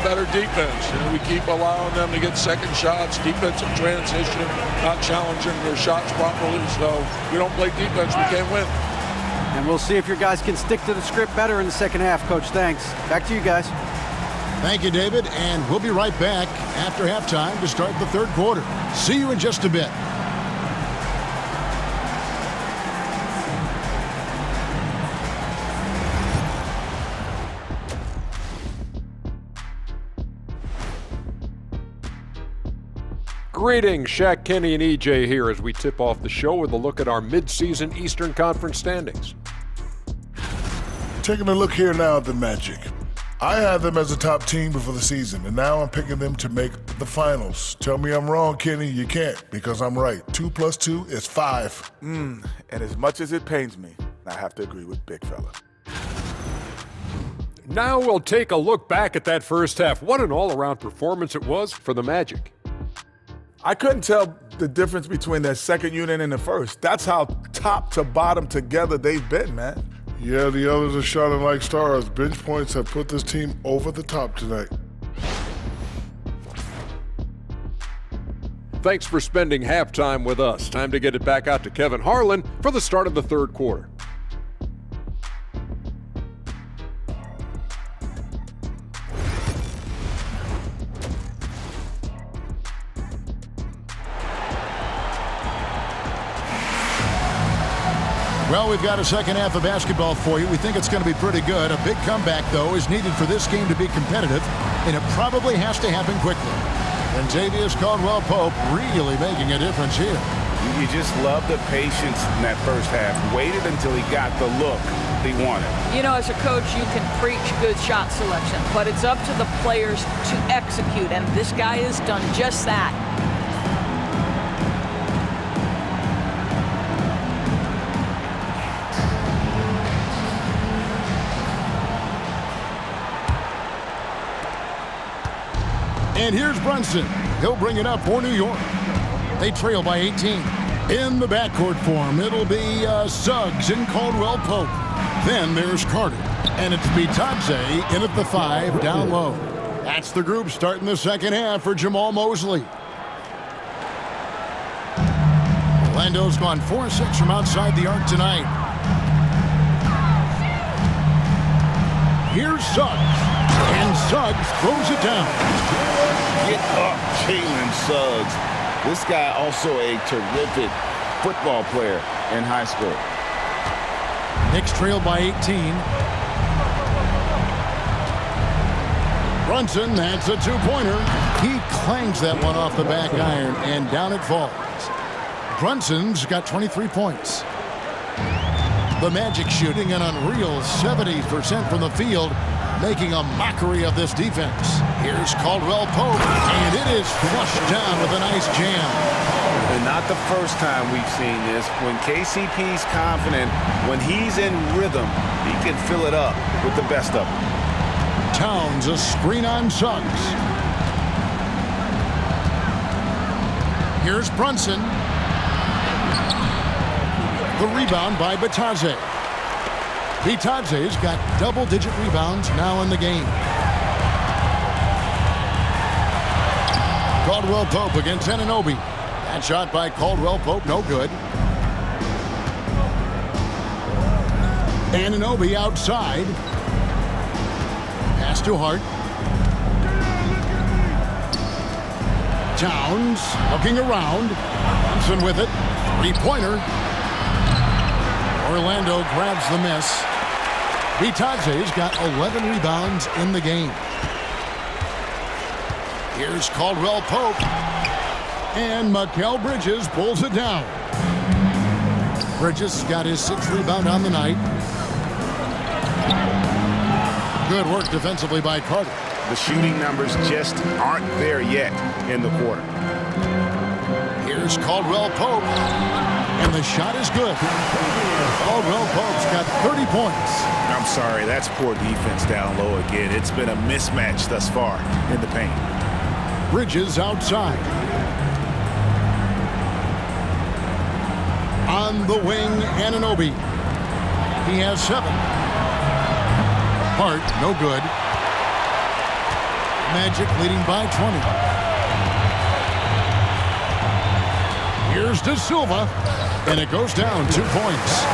Better defense. We keep allowing them to get second shots, defensive transition, not challenging their shots properly. So we don't play defense, we can't win. And we'll see if your guys can stick to the script better in the second half, Coach. Thanks. Back to you guys. Thank you, David, and we'll be right back after halftime to start the third quarter. See you in just a bit. Greetings, Shaq, Kenny, and EJ here as we tip off the show with a look at our midseason Eastern Conference standings. Taking a look here now at the Magic. I had them as a top team before the season, and now I'm picking them to make the finals. Tell me I'm wrong, Kenny. You can't, because I'm right. 2 + 2 is 5. And as much as it pains me, I have to agree with Big Fella. Now we'll take a look back at that first half. What an all-around performance it was for the Magic. I couldn't tell the difference between their second unit and the first. That's how top to bottom together they've been, man. Yeah, the others are shining like stars. Bench points have put this team over the top tonight. Thanks for spending halftime with us. Time to get it back out to Kevin Harlan for the start of the third quarter. Well, we've got a second half of basketball for you. We think it's going to be pretty good. A big comeback, though, is needed for this game to be competitive, and it probably has to happen quickly. And Xavier Caldwell-Pope really making a difference here. You just love the patience in that first half. Waited until he got the look he wanted. You know, as a coach, you can preach good shot selection, but it's up to the players to execute, and this guy has done just that. And here's Brunson. He'll bring it up for New York. They trail by 18. In the backcourt form, it'll be Suggs and Caldwell-Pope. Then there's Carter. And it's Bitadze in at the 5 down low. That's the group starting the second half for Jamal Mosley. Orlando's gone 4-6 from outside the arc tonight. Here's Suggs. And Suggs throws it down. Get up, Jalen Suggs. This guy also a terrific football player in high school. Knicks trailed by 18. Brunson, that's a two-pointer. He clangs that one off the back iron, and down it falls. Brunson's got 23 points. The Magic shooting an unreal 70% from the field, making a mockery of this defense. Here's Caldwell-Pope, and it is flushed down with a nice jam. And not the first time we've seen this. When KCP's confident, when he's in rhythm, he can fill it up with the best of them. Towns, a screen on Suggs. Here's Brunson. The rebound by Bitadze. Bitadze's got double-digit rebounds now in the game. Caldwell-Pope against Anunoby. That shot by Caldwell-Pope, no good. Anunoby outside. Pass to Hart. Towns looking around. Thompson with it. Three-pointer. Orlando grabs the miss. Bitadze's got 11 rebounds in the game. Here's Caldwell-Pope. And Mikal Bridges pulls it down. Bridges got his 6th rebound on the night. Good work defensively by Carter. The shooting numbers just aren't there yet in the quarter. Here's Caldwell-Pope. And the shot is good. Caldwell-Pope's got 30 points. I'm sorry, that's poor defense down low again. It's been a mismatch thus far in the paint. Bridges outside. On the wing, Anunoby. He has 7. Hart, no good. Magic leading by 20. Here's De Silva, and it goes down 2 points.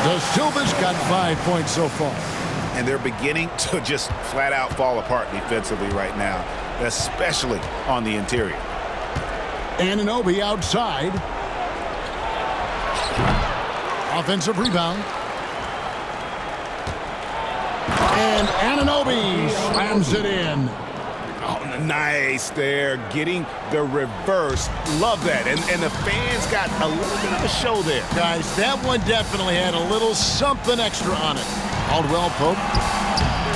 De Silva's got 5 points so far. And they're beginning to just flat out fall apart defensively right now, especially on the interior. Anunoby outside. Offensive rebound. And Anunoby slams it in. Oh, nice there, getting the reverse. Love that. And the fans got a little bit of a show there. Guys, that one definitely had a little something extra on it. Caldwell Pope.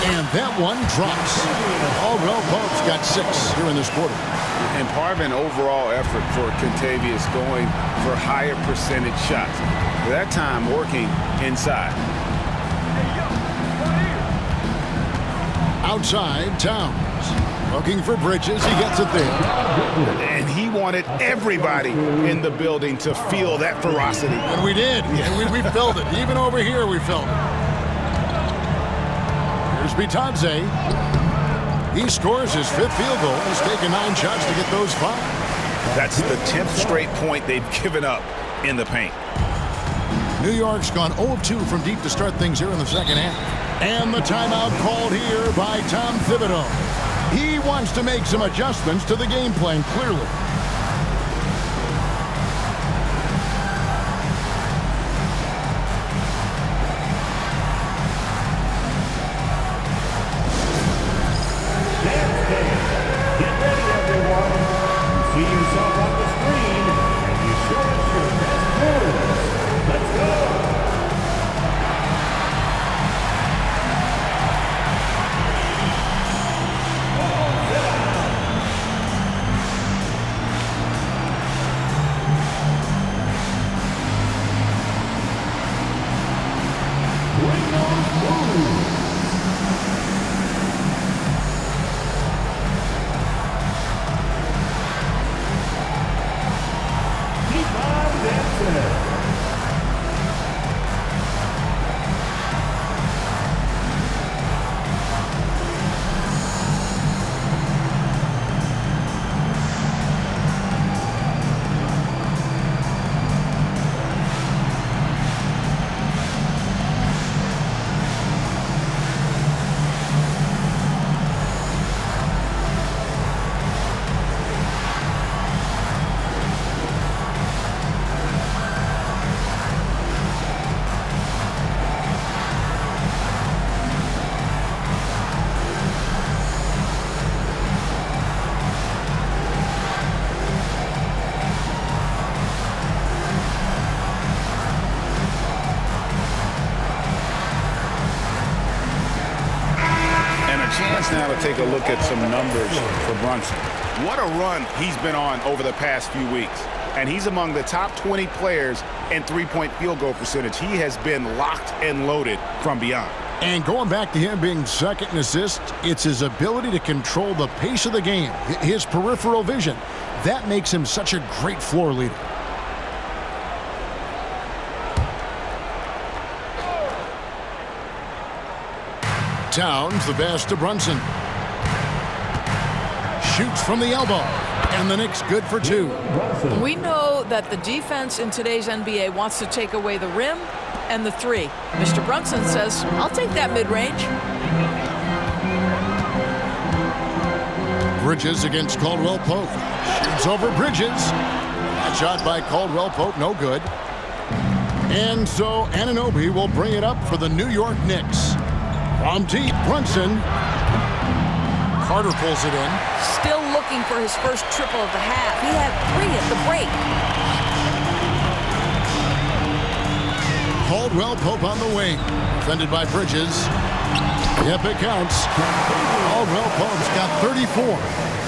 And that one drops. Caldwell Pope's got 6 here in this quarter. And part of an overall effort for Kentavious going for higher percentage shots. That time working inside. Outside, Towns. Looking for Bridges. He gets it there. And he wanted everybody in the building to feel that ferocity. And we did. And we felt it. Even over here, we felt it. Here's Bitadze. He scores his 5th field goal. He's taken 9 shots to get those 5. That's the 10th straight point they've given up in the paint. New York's gone 0 of 2 from deep to start things here in the second half. And the timeout called here by Tom Thibodeau. He wants to make some adjustments to the game plan, clearly. Get ready, everyone. You see yourself on the screen, and you show us your best moves. Let's go. Now to take a look at some numbers for Brunson. What a run he's been on over the past few weeks. And he's among the top 20 players in three-point field goal percentage. He has been locked and loaded from beyond. And going back to him being second in assists, it's his ability to control the pace of the game, his peripheral vision. That makes him such a great floor leader. Towns, the pass to Brunson. Shoots from the elbow. And the Knicks good for 2. We know that the defense in today's NBA wants to take away the rim and the 3. Mr. Brunson says, I'll take that mid-range. Bridges against Caldwell Pope. Shoots over Bridges. That shot by Caldwell Pope, no good. And so Anunoby will bring it up for the New York Knicks. From deep, Brunson. Carter pulls it in. Still looking for his first triple of the half. He had 3 at the break. Caldwell Pope on the wing. Defended by Bridges. Yep, it counts. Caldwell Pope's got 34.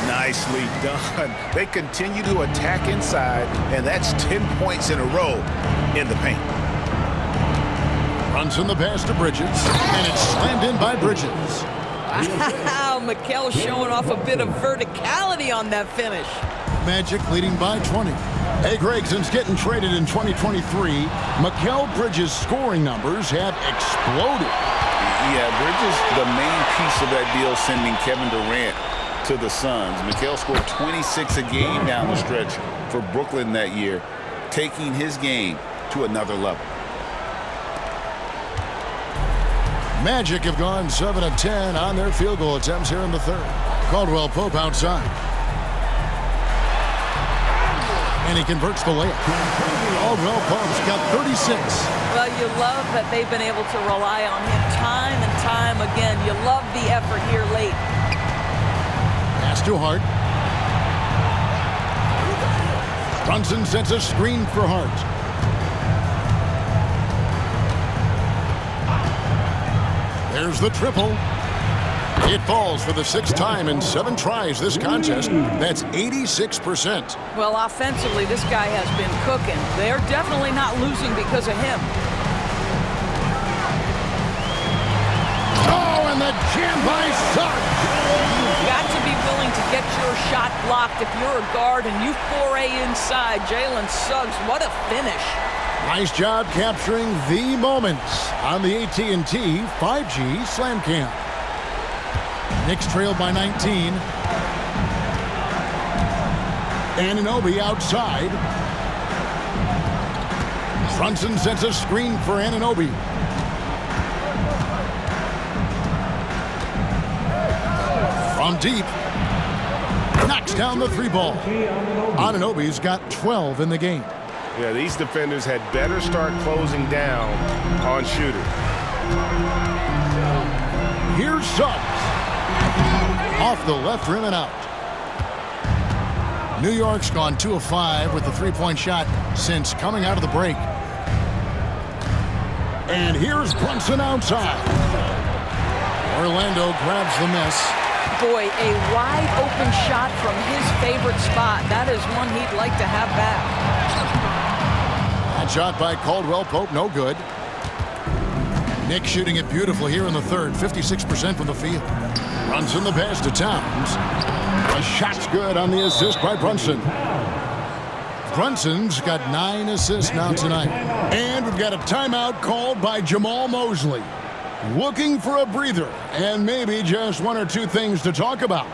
Nicely done. They continue to attack inside, and that's 10 points in a row in the paint. Brunson the pass to Bridges, and it's slammed in by Bridges. Wow, Mikal showing off a bit of verticality on that finish. Magic leading by 20. Hey, Greg, since getting traded in 2023, Mikal Bridges' scoring numbers have exploded. Yeah, Bridges, the main piece of that deal, sending Kevin Durant to the Suns. Mikal scored 26 a game down the stretch for Brooklyn that year, taking his game to another level. Magic have gone 7 of 10 on their field goal attempts here in the third. Caldwell Pope outside. And he converts the layup. Caldwell Pope's got 36. Well, you love that they've been able to rely on him time and time again. You love the effort here late. Pass to Hart. Brunson sets a screen for Hart. There's the triple. It falls for the 6th time in 7 tries this contest. That's 86%. Well, offensively, this guy has been cooking. They're definitely not losing because of him. Oh, and the jam by Suggs. You've got to be willing to get your shot blocked if you're a guard and you foray inside. Jalen Suggs, what a finish. Nice job capturing the moments on the AT&T 5G Slam Cam. Knicks trailed by 19. Anunoby outside. Brunson sets a screen for Anunoby. From deep. Knocks down the 3-ball. Anunoby's got 12 in the game. Yeah, these defenders had better start closing down on shooters. Here's Suggs. Off the left rim and out. New York's gone 2 of 5 with the 3-point shot since coming out of the break. And here's Brunson outside. Orlando grabs the miss. Boy, a wide open shot from his favorite spot. That is one he'd like to have back. That shot by Caldwell Pope, no good. Knicks shooting it beautifully here in the third, 56% from the field. Brunson the pass to Towns. The shot's good on the assist by Brunson. Brunson's got 9 assists now tonight. And we've got a timeout called by Jamal Mosley. Looking for a breather and maybe just 1 or 2 things to talk about.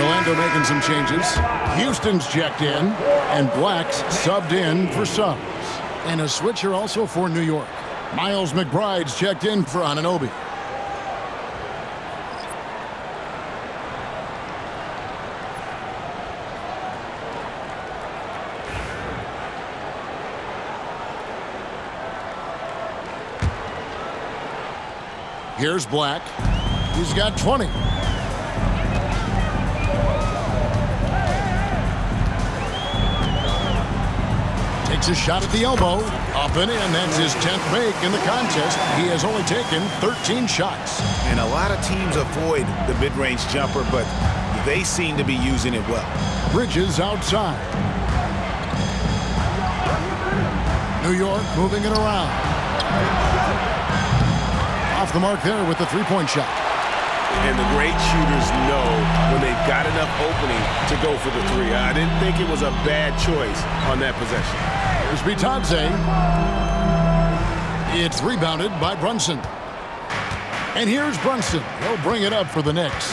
Orlando making some changes. Houston's checked in, and Black's subbed in for Suggs. And a switcher also for New York. Miles McBride's checked in for Anunoby. Here's Black. He's got 20. Takes a shot at the elbow. Up and in. That's his 10th make in the contest. He has only taken 13 shots. And a lot of teams avoid the mid-range jumper, but they seem to be using it well. Bridges outside. New York moving it around. Off the mark there with the three-point shot. And the great shooters know when they've got enough opening to go for the three. I didn't think it was a bad choice on that possession. Here's Bitadze. It's rebounded by Brunson. And here's Brunson. He'll bring it up for the Knicks.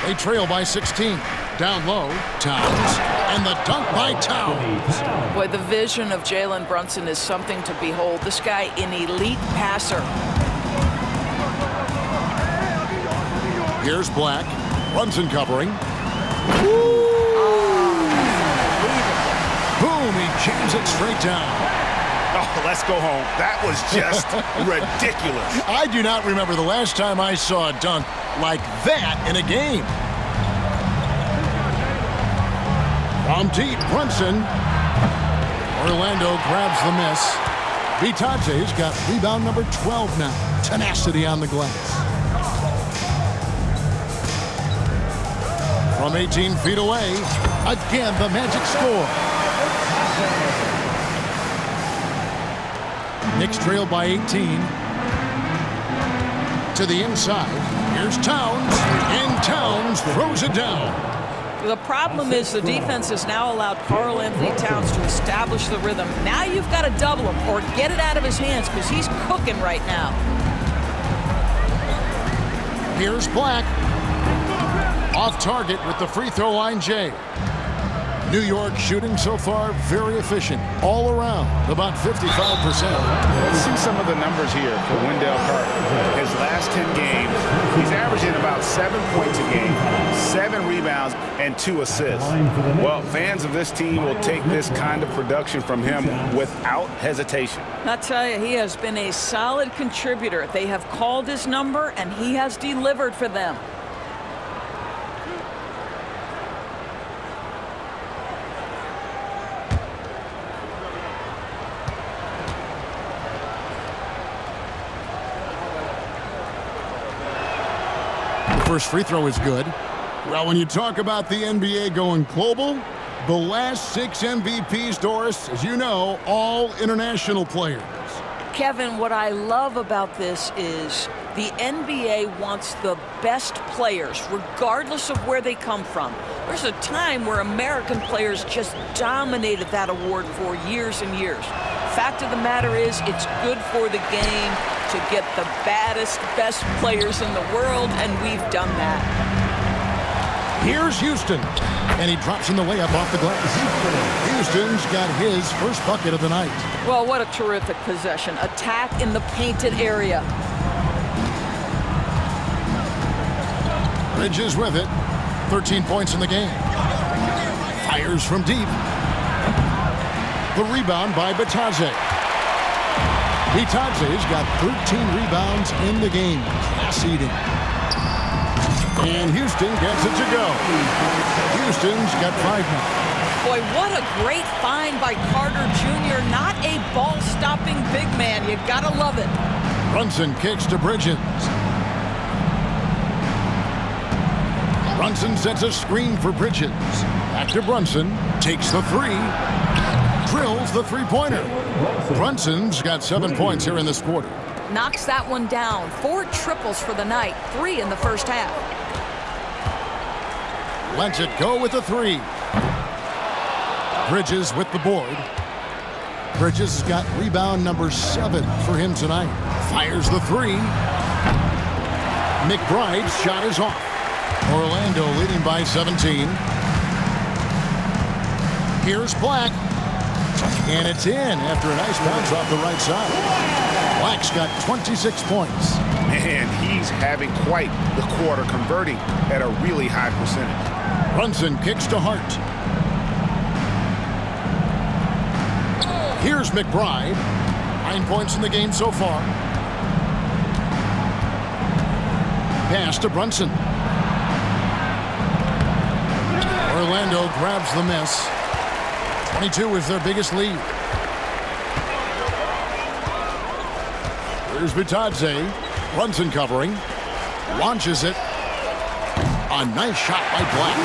They trail by 16. Down low, Towns. And the dunk by Towns. Boy, the vision of Jalen Brunson is something to behold. This guy, an elite passer. Here's Black. Brunson covering. Boom, he jams it straight down. Oh, let's go home. That was just ridiculous. I do not remember the last time I saw a dunk like that in a game. From deep, Brunson. Orlando grabs the miss. Bitadze's got rebound number 12 now. Tenacity on the glass. From 18 feet away, again the Magic score. Knicks trail by 18. To the inside, here's Towns, and Towns throws it down. The problem is the defense has now allowed Karl-Anthony Towns to establish the rhythm. Now you've got to double him or get it out of his hands because he's cooking right now. Here's Black. Off target with the free throw line, Jay. New York shooting so far very efficient all around, about 55%. Let's see some of the numbers here for Wendell Carter. His last 10 games, he's averaging about 7 points a game, 7 rebounds, and 2 assists. Well, fans of this team will take this kind of production from him without hesitation. I'll tell you, he has been a solid contributor. They have called his number, and he has delivered for them. First free throw is good. Well, when you talk about the NBA going global, the last 6 MVPs, Doris, as you know, all international players. Kevin, what I love about this is the NBA wants the best players, regardless of where they come from. There's a time where American players just dominated that award for years and years. Fact of the matter is, it's good for the game to get the baddest, best players in the world, and we've done that. Here's Houston, and he drops in the layup off the glass. Houston's got his first bucket of the night. Well, what a terrific possession. Attack in the painted area. Bridges with it. 13 points in the game. Fires from deep. The rebound by Bitadze. Bitadze's got 13 rebounds in the game. Class eating. And Houston gets it to go. Houston's got 5 now. Boy, what a great find by Carter Jr. Not a ball-stopping big man. You gotta love it. Brunson kicks to Bridges. Brunson sets a screen for Bridges. Back to Brunson. Takes the three. Drills the three-pointer. Brunson's got 7 points here in this quarter. Knocks that one down. 4 triples for the night. 3 in the first half. Lets it go with the three. Bridges with the board. Bridges has got rebound number 7 for him tonight. Fires the three. McBride's shot is off. Orlando leading by 17. Here's Black. And it's in after a nice bounce off the right side. Black's got 26 points. Man, he's having quite the quarter, converting at a really high percentage. Brunson kicks to Hart. Here's McBride. 9 points in the game so far. Pass to Brunson. Orlando grabs the miss. 22 is their biggest lead. Here's Bitadze. Brunson covering. Launches it. A nice shot by Black.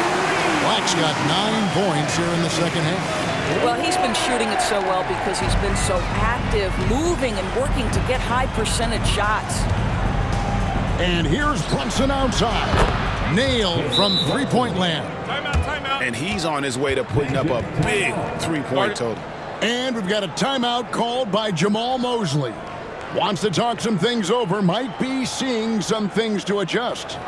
Black's got 9 points here in the second half. Well, he's been shooting it so well because he's been so active, moving and working to get high percentage shots. And here's Brunson outside. Nailed from three-point land. Timeout. And he's on his way to putting up a big three-point total. And we've got a timeout called by Jamal Mosley. Wants to talk some things over, might be seeing some things to adjust.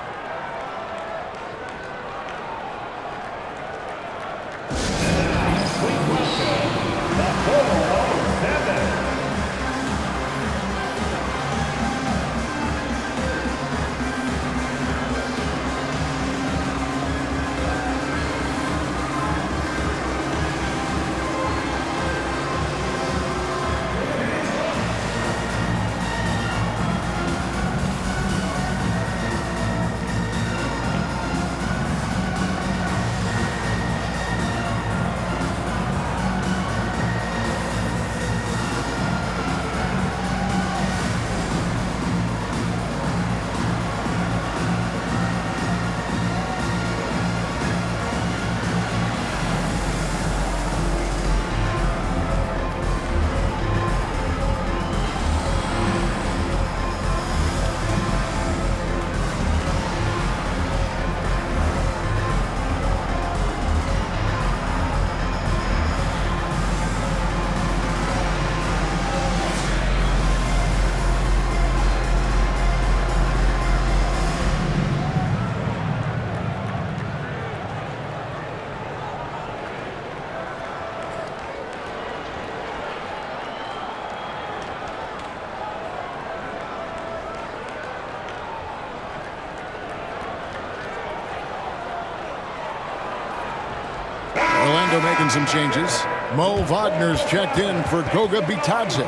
Orlando making some changes. Mo Wagner's checked in for Goga Bitadze.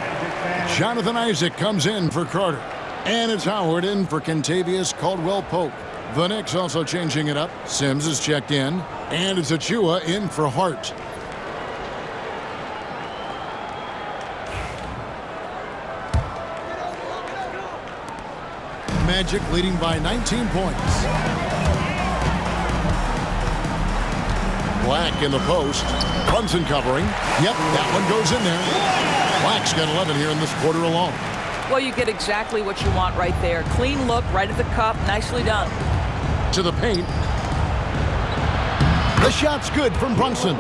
Jonathan Isaac comes in for Carter. And it's Howard in for Kentavious Caldwell-Pope. The Knicks also changing it up. Sims is checked in. And it's Achua in for Hart. Magic leading by 19 points. Black in the post. Brunson covering. Yep, that one goes in there. Black's got 11 here in this quarter alone. Well, you get exactly what you want right there. Clean look, right at the cup. Nicely done. To the paint. The shot's good from Brunson.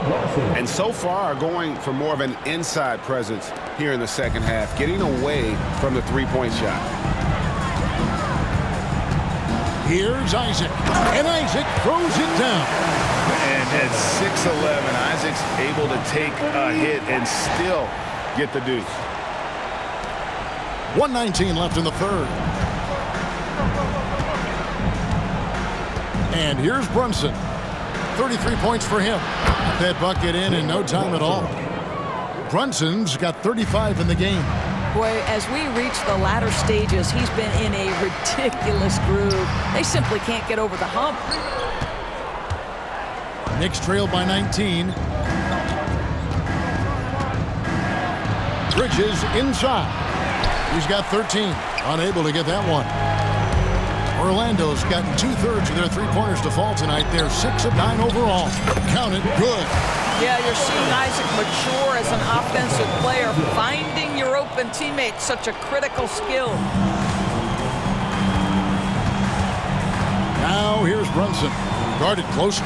And so far, going for more of an inside presence here in the second half, getting away from the three-point shot. Here's Isaac. And Isaac throws it down. And at 6'11", Isaac's able to take a hit and still get the deuce. 1:19 left in the third. And here's Brunson. 33 points for him. Got that bucket in no time at all. Brunson's got 35 in the game. Boy, as we reach the latter stages, he's been in a ridiculous groove. They simply can't get over the hump. Knicks trail by 19. Bridges inside. He's got 13. Unable to get that one. Orlando's gotten 2/3 of their three-pointers to fall tonight. They're 6 of 9 overall. Count it, good. Yeah, you're seeing Isaac mature as an offensive player. Finding your open teammates, such a critical skill. Now here's Brunson. Guarded closer.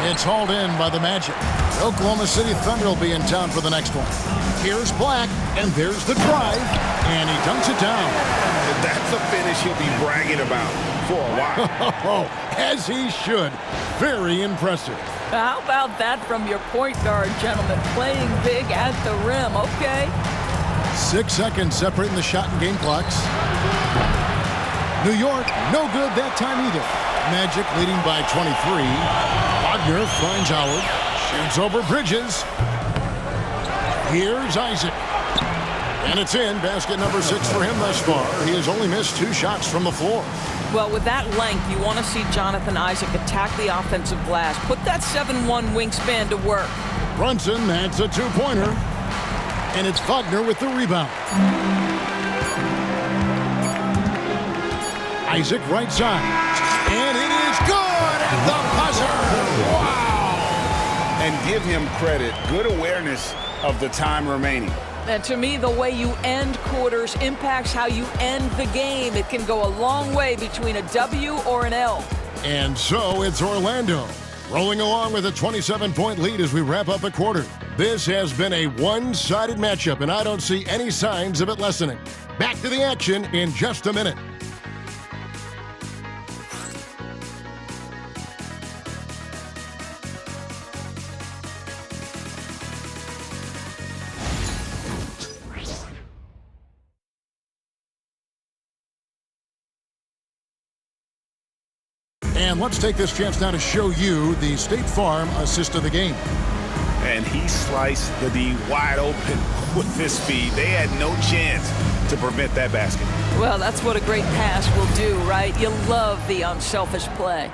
It's hauled in by the Magic. Oklahoma City Thunder will be in town for the next one. Here's Black, and there's the drive, and he dunks it down. That's a finish he'll be bragging about for a while. As he should. Very impressive. How about that from your point guard, gentlemen? Playing big at the rim, okay? 6 seconds separating the shot and game clocks. New York, no good that time either. Magic leading by 23. Wagner finds Howard. Shoots over Bridges. Here's Isaac. And it's in. Basket number 6 for him thus far. He has only missed 2 shots from the floor. Well, with that length, you want to see Jonathan Isaac attack the offensive glass. Put that 7'1" wingspan to work. Brunson, that's a 2-pointer. And it's Wagner with the rebound. Isaac right side. And it is good at the buzzer. Wow! And give him credit. Good awareness of the time remaining. And to me, the way you end quarters impacts how you end the game. It can go a long way between a W or an L. And so it's Orlando rolling along with a 27-point lead as we wrap up a quarter. This has been a one-sided matchup, and I don't see any signs of it lessening. Back to the action in just a minute. And let's take this chance now to show you the State Farm assist of the game. And he sliced the D wide open with this speed. They had no chance to prevent that basket. Well, that's what a great pass will do, right? You love the unselfish play.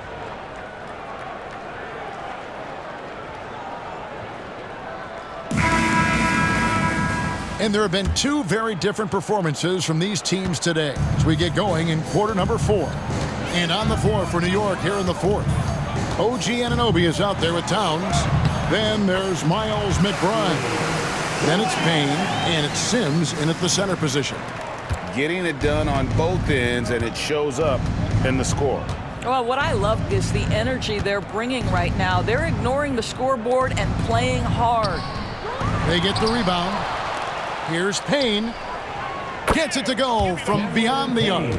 And there have been two very different performances from these teams today as we get going in quarter number 4. And on the floor for New York here in the 4th. OG Anunoby is out there with Towns. Then there's Miles McBride. Then it's Payne, and it's Sims in at the center position. Getting it done on both ends, and it shows up in the score. Well, what I love is the energy they're bringing right now. They're ignoring the scoreboard and playing hard. They get the rebound. Here's Payne. Gets it to go from beyond the arc.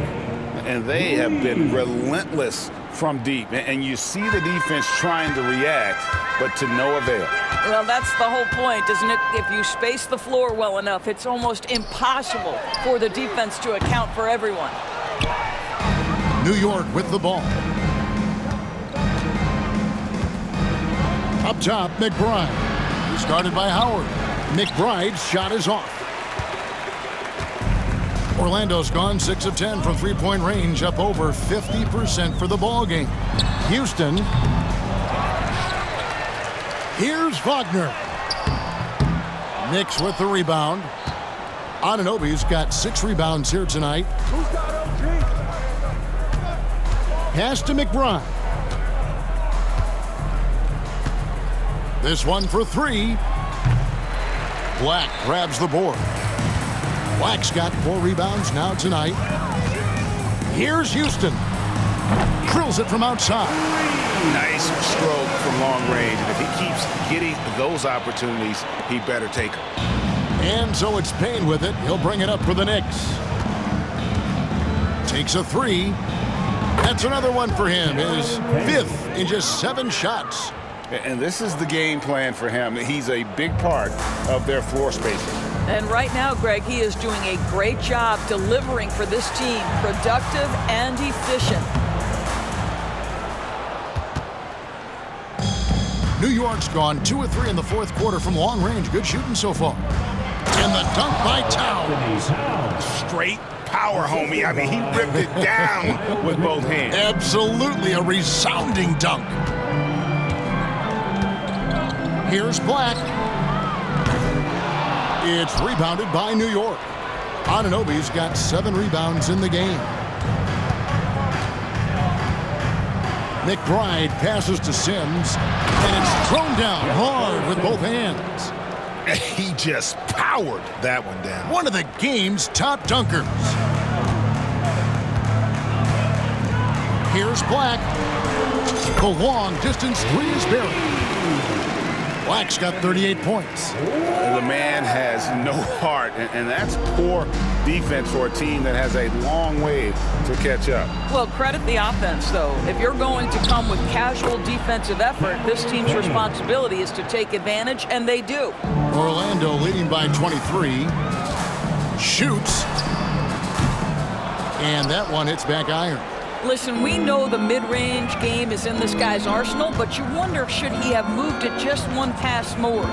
And they have been relentless from deep. And you see the defense trying to react, but to no avail. Well, that's the whole point, isn't it? If you space the floor well enough, it's almost impossible for the defense to account for everyone. New York with the ball. Up top, McBride. He started by Howard. McBride's shot is off. Orlando's gone 6 of 10 from three-point range, up over 50% for the ball game. Houston. Here's Wagner. Knicks with the rebound. Anunoby's got 6 rebounds here tonight. Pass to McBride. This one for 3. Black grabs the board. Black's got 4 rebounds now tonight. Here's Houston. Drills it from outside. Nice stroke from long range. And if he keeps getting those opportunities, he better take them. And so it's Payne with it. He'll bring it up for the Knicks. Takes a 3. That's another one for him. His 5th in just 7 shots. And this is the game plan for him. He's a big part of their floor spacing. And right now, Greg, he is doing a great job delivering for this team, productive and efficient. New York's gone 2 of 3 in the 4th quarter from long range. Good shooting so far. And the dunk by Towns. Straight power, homie. I mean, he ripped it down with both hands. Absolutely a resounding dunk. Here's Black. It's rebounded by New York. Anunoby's got 7 rebounds in the game. McBride passes to Sims, and it's thrown down hard with both hands. He just powered that one down. One of the game's top dunkers. Here's Black. The long distance 3 is buried. Black's got 38 points. The man has no heart, and that's poor defense for a team that has a long way to catch up. Well, credit the offense, though. If you're going to come with casual defensive effort, this team's responsibility is to take advantage, and they do. Orlando leading by 23. Shoots. And that one hits back iron. Listen, we know the mid-range game is in this guy's arsenal, but you wonder, should he have moved it just one pass more?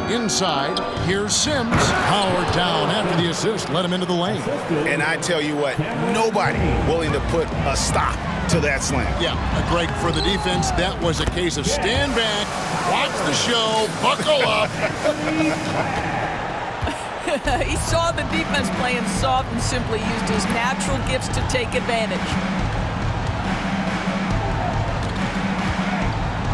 Inside, here's Sims. Howard down after the assist, let him into the lane. And I tell you what, nobody willing to put a stop to that slam. Yeah, Greg, for the defense, that was a case of stand back, watch the show, buckle up. He saw the defense playing soft and simply used his natural gifts to take advantage.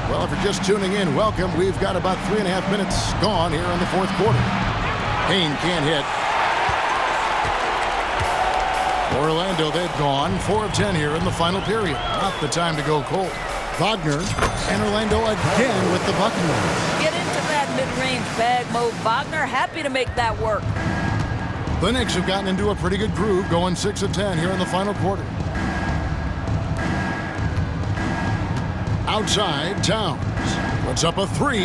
Well, if you're just tuning in, welcome. We've got about 3.5 minutes gone here in the fourth quarter. Payne can't hit. Orlando, they've gone 4 of 10 here in the final period. Not the time to go cold. Wagner and Orlando again with the bucket. Get into that mid-range bag, Mo Wagner. Happy to make that work. The Knicks have gotten into a pretty good groove, going 6 of 10 here in the final quarter. Outside, Towns puts up a 3,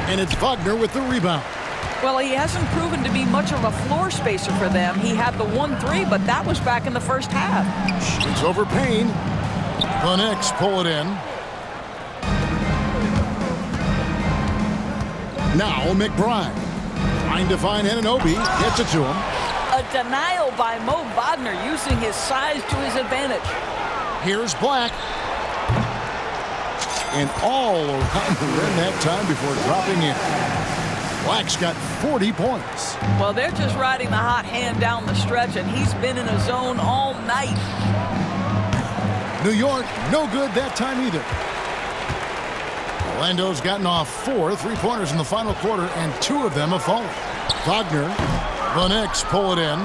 and it's Wagner with the rebound. Well, he hasn't proven to be much of a floor spacer for them. He had the 1-3, but that was back in the first half. Shoots over Payne. The Knicks pull it in. Now McBride trying to find Anunoby, gets it to him. A denial by Mo Wagner using his size to his advantage. Here's Black. And all around the rim that time before dropping in. Black's got 40 points. Well, they're just riding the hot hand down the stretch, and he's been in a zone all night. New York, no good that time either. Orlando's gotten off 4 3-pointers in the final quarter, and 2 of them have fallen. Wagner, the Knicks pull it in.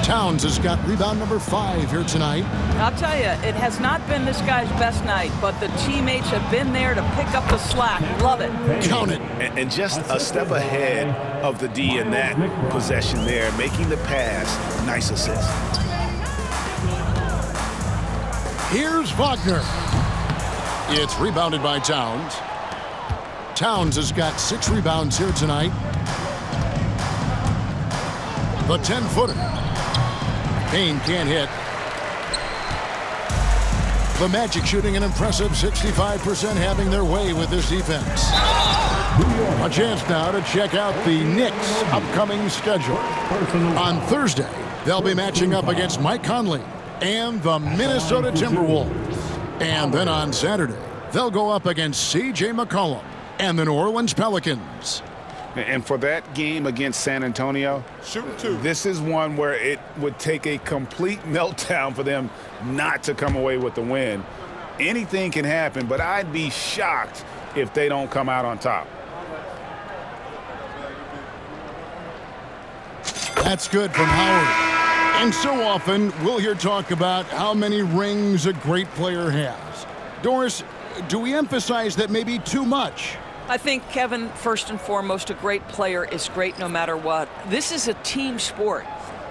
Towns has got rebound number 5 here tonight. I'll tell you, it has not been this guy's best night, but the teammates have been there to pick up the slack. Love it. Count it. And just a step ahead of the D in that possession there, making the pass. Nice assist. Here's Wagner. It's rebounded by Towns. Towns has got 6 rebounds here tonight. The 10-footer. Payne can't hit. The Magic shooting an impressive 65%, having their way with this defense. A chance now to check out the Knicks' upcoming schedule. On Thursday, they'll be matching up against Mike Conley and the Minnesota Timberwolves. And then on Saturday, they'll go up against C.J. McCollum and the New Orleans Pelicans. And for that game against San Antonio, this is one where it would take a complete meltdown for them not to come away with the win. Anything can happen, but I'd be shocked if they don't come out on top. That's good from Howard. And so often we'll hear talk about how many rings a great player has. Doris, do we emphasize that maybe too much? I think, Kevin, first and foremost, a great player is great no matter what. This is a team sport,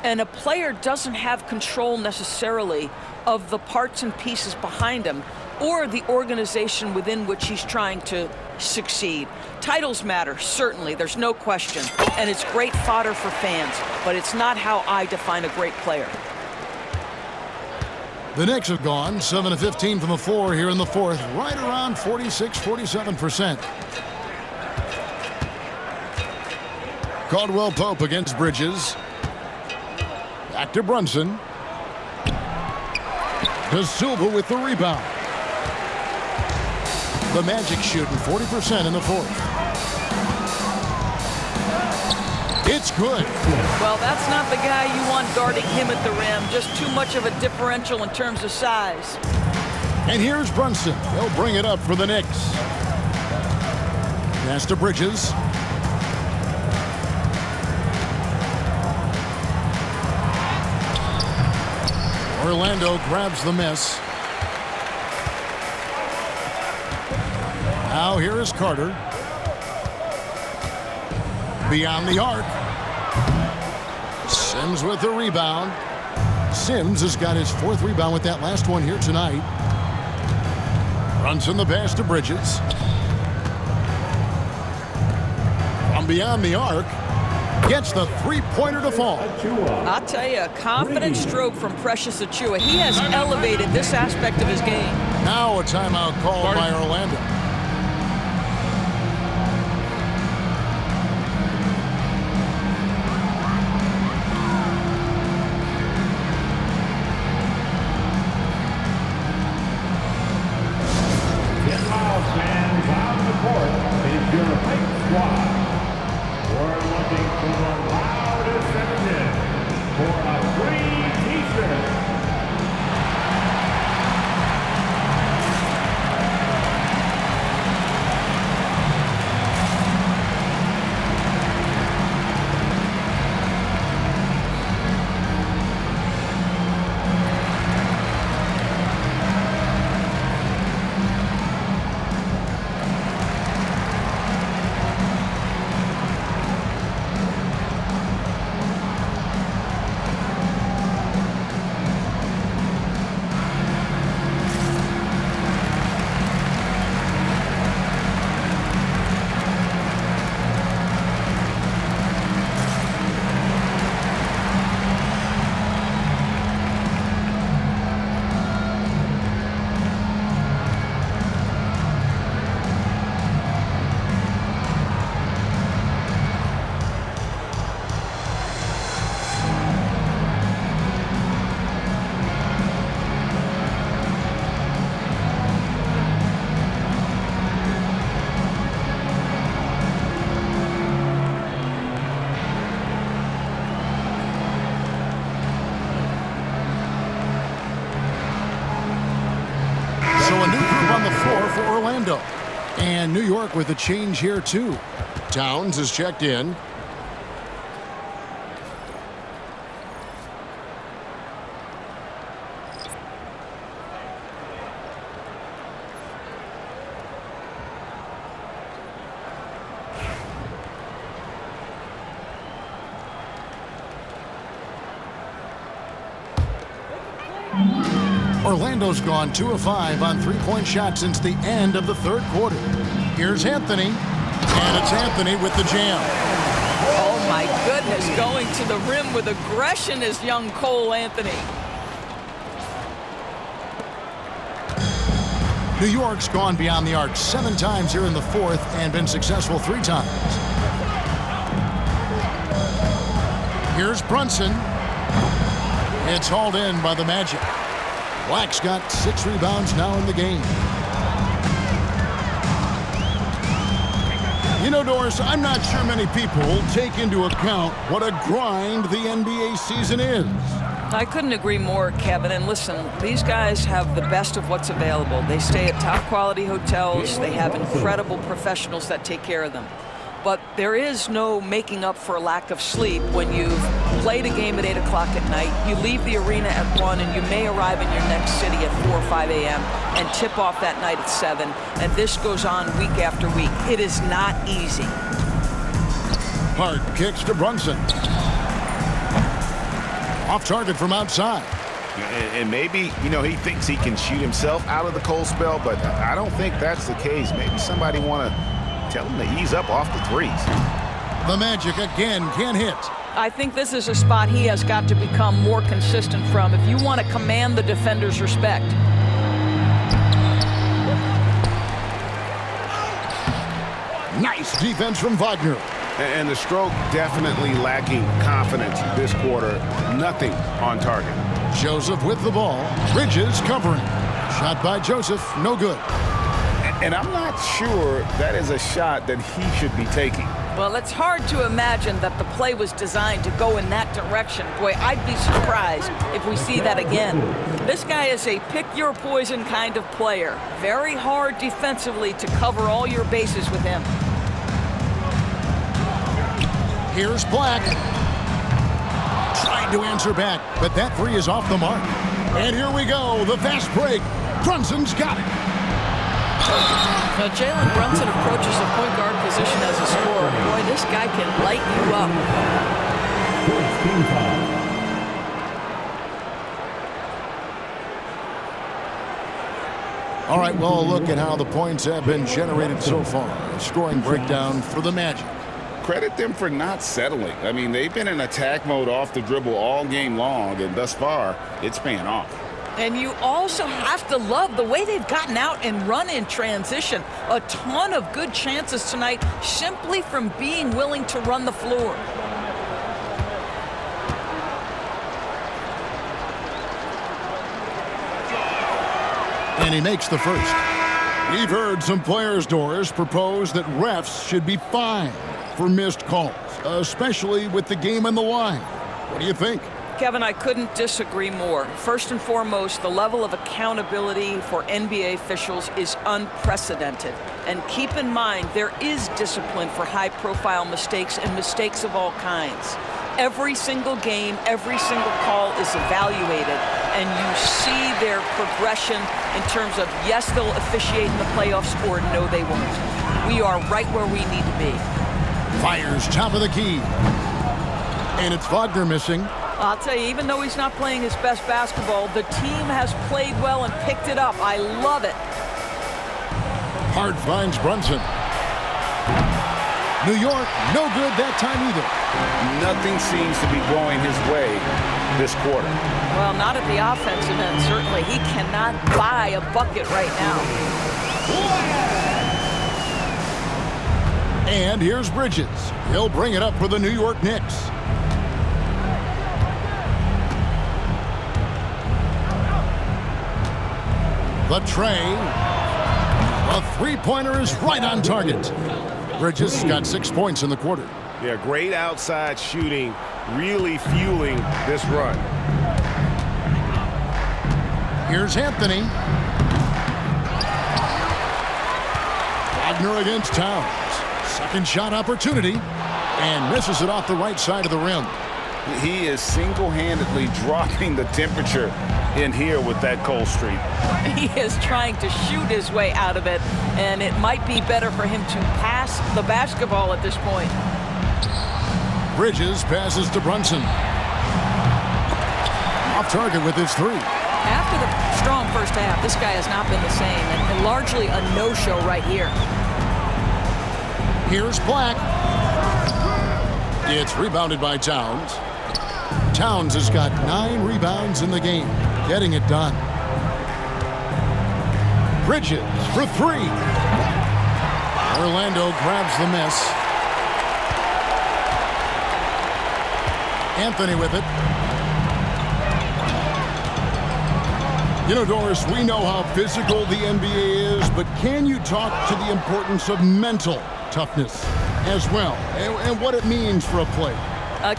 and a player doesn't have control necessarily of the parts and pieces behind him or the organization within which he's trying to succeed. Titles matter, certainly, there's no question, and it's great fodder for fans, but it's not how I define a great player. The Knicks have gone 7 of 15 from the floor here in the fourth, right around 46-47%. Caldwell Pope against Bridges. Back to Brunson. De Silva with the rebound. The Magic shooting 40% in the fourth. It's good. Well, that's not the guy you want guarding him at the rim. Just too much of a differential in terms of size. And here's Brunson. They'll bring it up for the Knicks. Pass to Bridges. Orlando grabs the miss. Now here is Carter. Beyond the arc. Sims with the rebound. Sims has got his 4th rebound with that last one here tonight. Runs in the pass to Bridges. From beyond the arc. Gets the 3-pointer to fall. I'll tell you, a confident stroke from Precious Achiuwa. He has elevated this aspect of his game. Now a timeout called by Orlando. Get loud, fans. On the court is your Lake Squad. We're looking for Orlando. And New York with a change here, too. Towns is checked in. Orlando's gone 2 of 5 on three-point shots since the end of the third quarter. Here's Anthony, and it's Anthony with the jam. Oh my goodness, going to the rim with aggression is young Karl-Anthony. New York's gone beyond the arc 7 times here in the fourth and been successful 3 times. Here's Brunson. It's hauled in by the Magic. Black's got 6 rebounds now in the game. You know, Doris, I'm not sure many people take into account what a grind the NBA season is. I couldn't agree more, Kevin. And listen, these guys have the best of what's available. They stay at top-quality hotels. They have incredible professionals that take care of them. But there is no making up for a lack of sleep when you've played a game at 8 o'clock at night, you leave the arena at 1, and you may arrive in your next city at 4 or 5 a.m. and tip off that night at 7. And this goes on week after week. It is not easy. Hart kicks to Brunson. Off target from outside. And maybe, you know, he thinks he can shoot himself out of the cold spell, but I don't think that's the case. Maybe somebody want to tell him to ease up off the threes. The Magic again can't hit. I think this is a spot he has got to become more consistent from if you want to command the defender's respect. Nice defense from Wagner. And the stroke definitely lacking confidence this quarter. Nothing on target. Joseph with the ball. Bridges covering. Shot by Joseph, no good. And I'm not sure that is a shot that he should be taking. Well, it's hard to imagine that the play was designed to go in that direction. Boy, I'd be surprised if we see that again. This guy is a pick-your-poison kind of player. Very hard defensively to cover all your bases with him. Here's Black. Tried to answer back, but that 3 is off the mark. And here we go, the fast break. Brunson's got it. Now, Jalen Brunson approaches the point guard position as a scorer. Boy, this guy can light you up. All right, well, look at how the points have been generated so far. A scoring breakdown for the Magic. Credit them for not settling. I mean, they've been in attack mode off the dribble all game long, and thus far, it's paying off. And you also have to love the way they've gotten out and run in transition. A ton of good chances tonight simply from being willing to run the floor. And he makes the first. We've heard some players, Doris, propose that refs should be fined for missed calls, especially with the game on the line. What do you think? Kevin, I couldn't disagree more. First and foremost, the level of accountability for NBA officials is unprecedented. And keep in mind, there is discipline for high-profile mistakes and mistakes of all kinds. Every single game, every single call is evaluated, and you see their progression in terms of, yes, they'll officiate in the playoffs, or no, they won't. We are right where we need to be. Fires top of the key. And it's Wagner missing. I'll tell you, even though he's not playing his best basketball, the team has played well and picked it up. I love it. Hart finds Brunson. New York, no good that time either. Nothing seems to be going his way this quarter. Well, not at the offensive end, certainly. He cannot buy a bucket right now. And here's Bridges. He'll bring it up for the New York Knicks. The tray. A three-pointer is right on target. Bridges got 6 points in the quarter. Yeah, great outside shooting, really fueling this run. Here's Anthony. Wagner against Towns. Second shot opportunity, and misses it off the right side of the rim. He is single-handedly dropping the temperature in here with that cold streak. He is trying to shoot his way out of it, and it might be better for him to pass the basketball at this point. Bridges passes to Brunson. Off target with his three. After the strong first half, this guy has not been the same, and largely a no-show right here. Here's Black. It's rebounded by Towns. Towns has got 9 rebounds in the game, getting it done. Bridges for 3. Orlando grabs the miss. Anthony with it. You know, Doris, we know how physical the NBA is, but can you talk to the importance of mental toughness as well, and what it means for a player?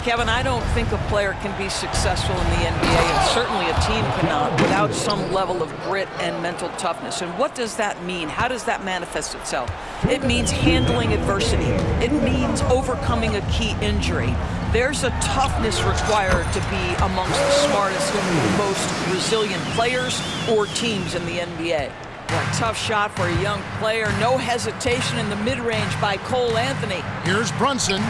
Kevin, I don't think a player can be successful in the NBA, and certainly a team cannot, without some level of grit and mental toughness. And what does that mean? How does that manifest itself? It means handling adversity. It means overcoming a key injury. There's a toughness required to be amongst the smartest and most resilient players or teams in the NBA. A tough shot for a young player. No hesitation in the mid-range by Karl-Anthony. Here's Brunson.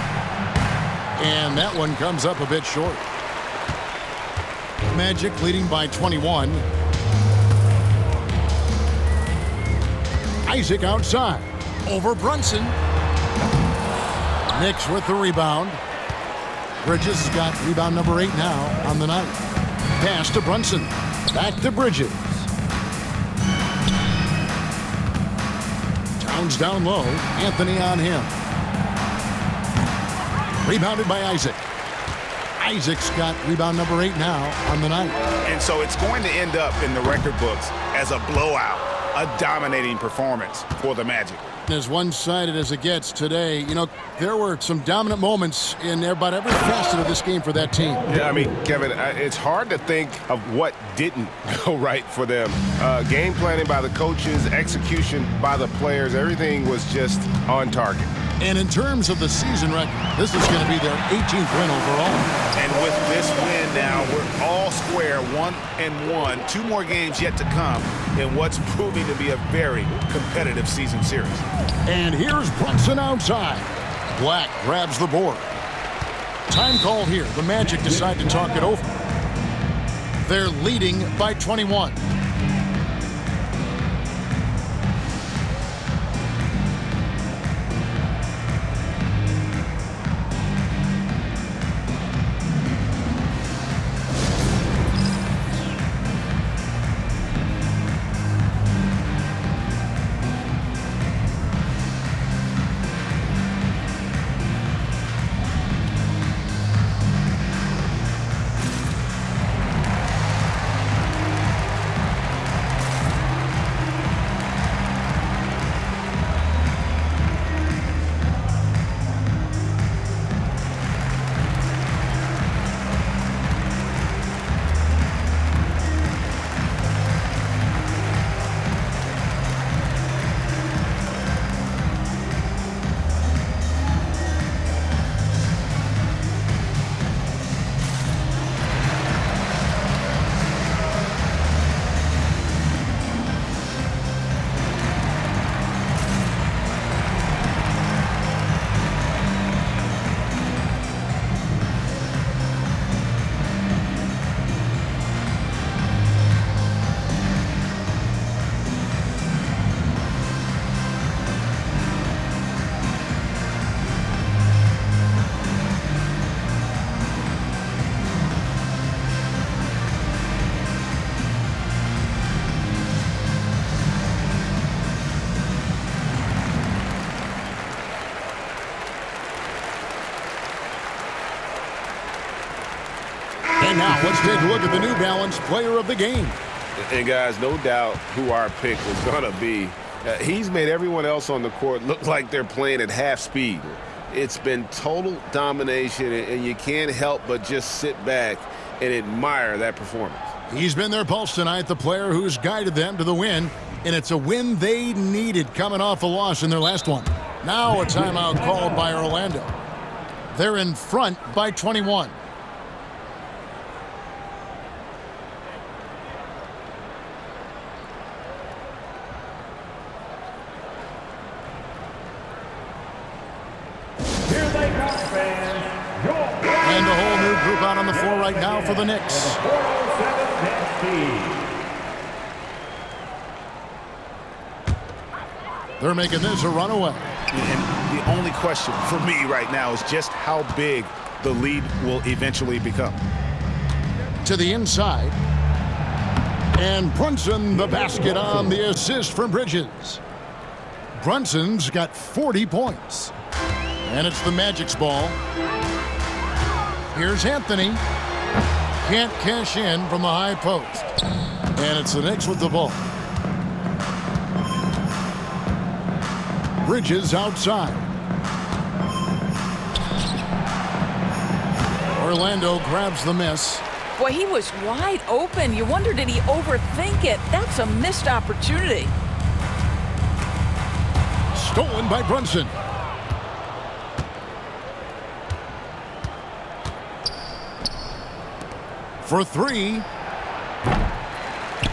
And that one comes up a bit short. Magic leading by 21. Isaac outside. Over Brunson. Knicks with the rebound. Bridges has got rebound number 8 now on the night. Pass to Brunson. Back to Bridges. Towns down low. Anthony on him. Rebounded by Isaac. Isaac's got rebound number 8 now on the night. And so it's going to end up in the record books as a blowout, a dominating performance for the Magic. As one-sided as it gets today, you know, there were some dominant moments in about every facet of this game for that team. Yeah, I mean, Kevin, it's hard to think of what didn't go right for them. Game planning by the coaches, execution by the players, everything was just on target. And in terms of the season record, this is going to be their 18th win overall. And with this win now, we're all square, 1-1. 2 more games yet to come in what's proving to be a very competitive season series. And here's Brunson outside. Black grabs the board. Time called here. The Magic decide to talk it over. They're leading by 21. And now let's take a look at the New Balance player of the game. And guys, no doubt who our pick was going to be. He's made everyone else on the court look like they're playing at half speed. It's been total domination, and you can't help but just sit back and admire that performance. He's been their pulse tonight, the player who's guided them to the win. And it's a win they needed coming off a loss in their last one. Now a timeout called by Orlando. They're in front by 21. Here they come, fans. And a whole new group out on the floor right now for the Knicks. 407 Knicks team. They're making this a runaway. And the only question for me right now is just how big the lead will eventually become. To the inside. And Brunson the basket on the assist from Bridges. Brunson's got 40 points. And it's the Magic's ball. Here's Anthony. Can't cash in from the high post. And it's the Knicks with the ball. Bridges outside. Orlando grabs the miss. Boy, he was wide open. You wonder, did he overthink it? That's a missed opportunity. Stolen by Brunson. For three.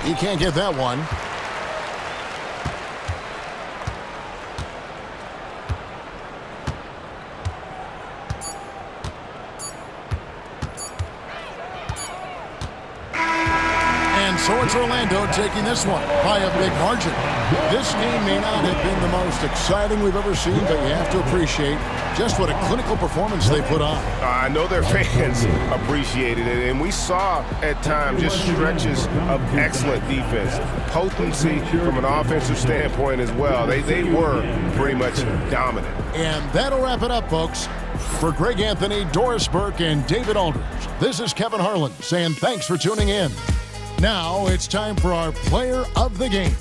He can't get that one. So it's Orlando taking this one by a big margin. This game may not have been the most exciting we've ever seen, but you have to appreciate just what a clinical performance they put on. I know their fans appreciated it, and we saw at times just stretches of excellent defense. Potency from an offensive standpoint as well. They were pretty much dominant. And that'll wrap it up, folks. For Greg Anthony, Doris Burke, and David Aldridge, this is Kevin Harlan saying thanks for tuning in. Now it's time for our player of the game.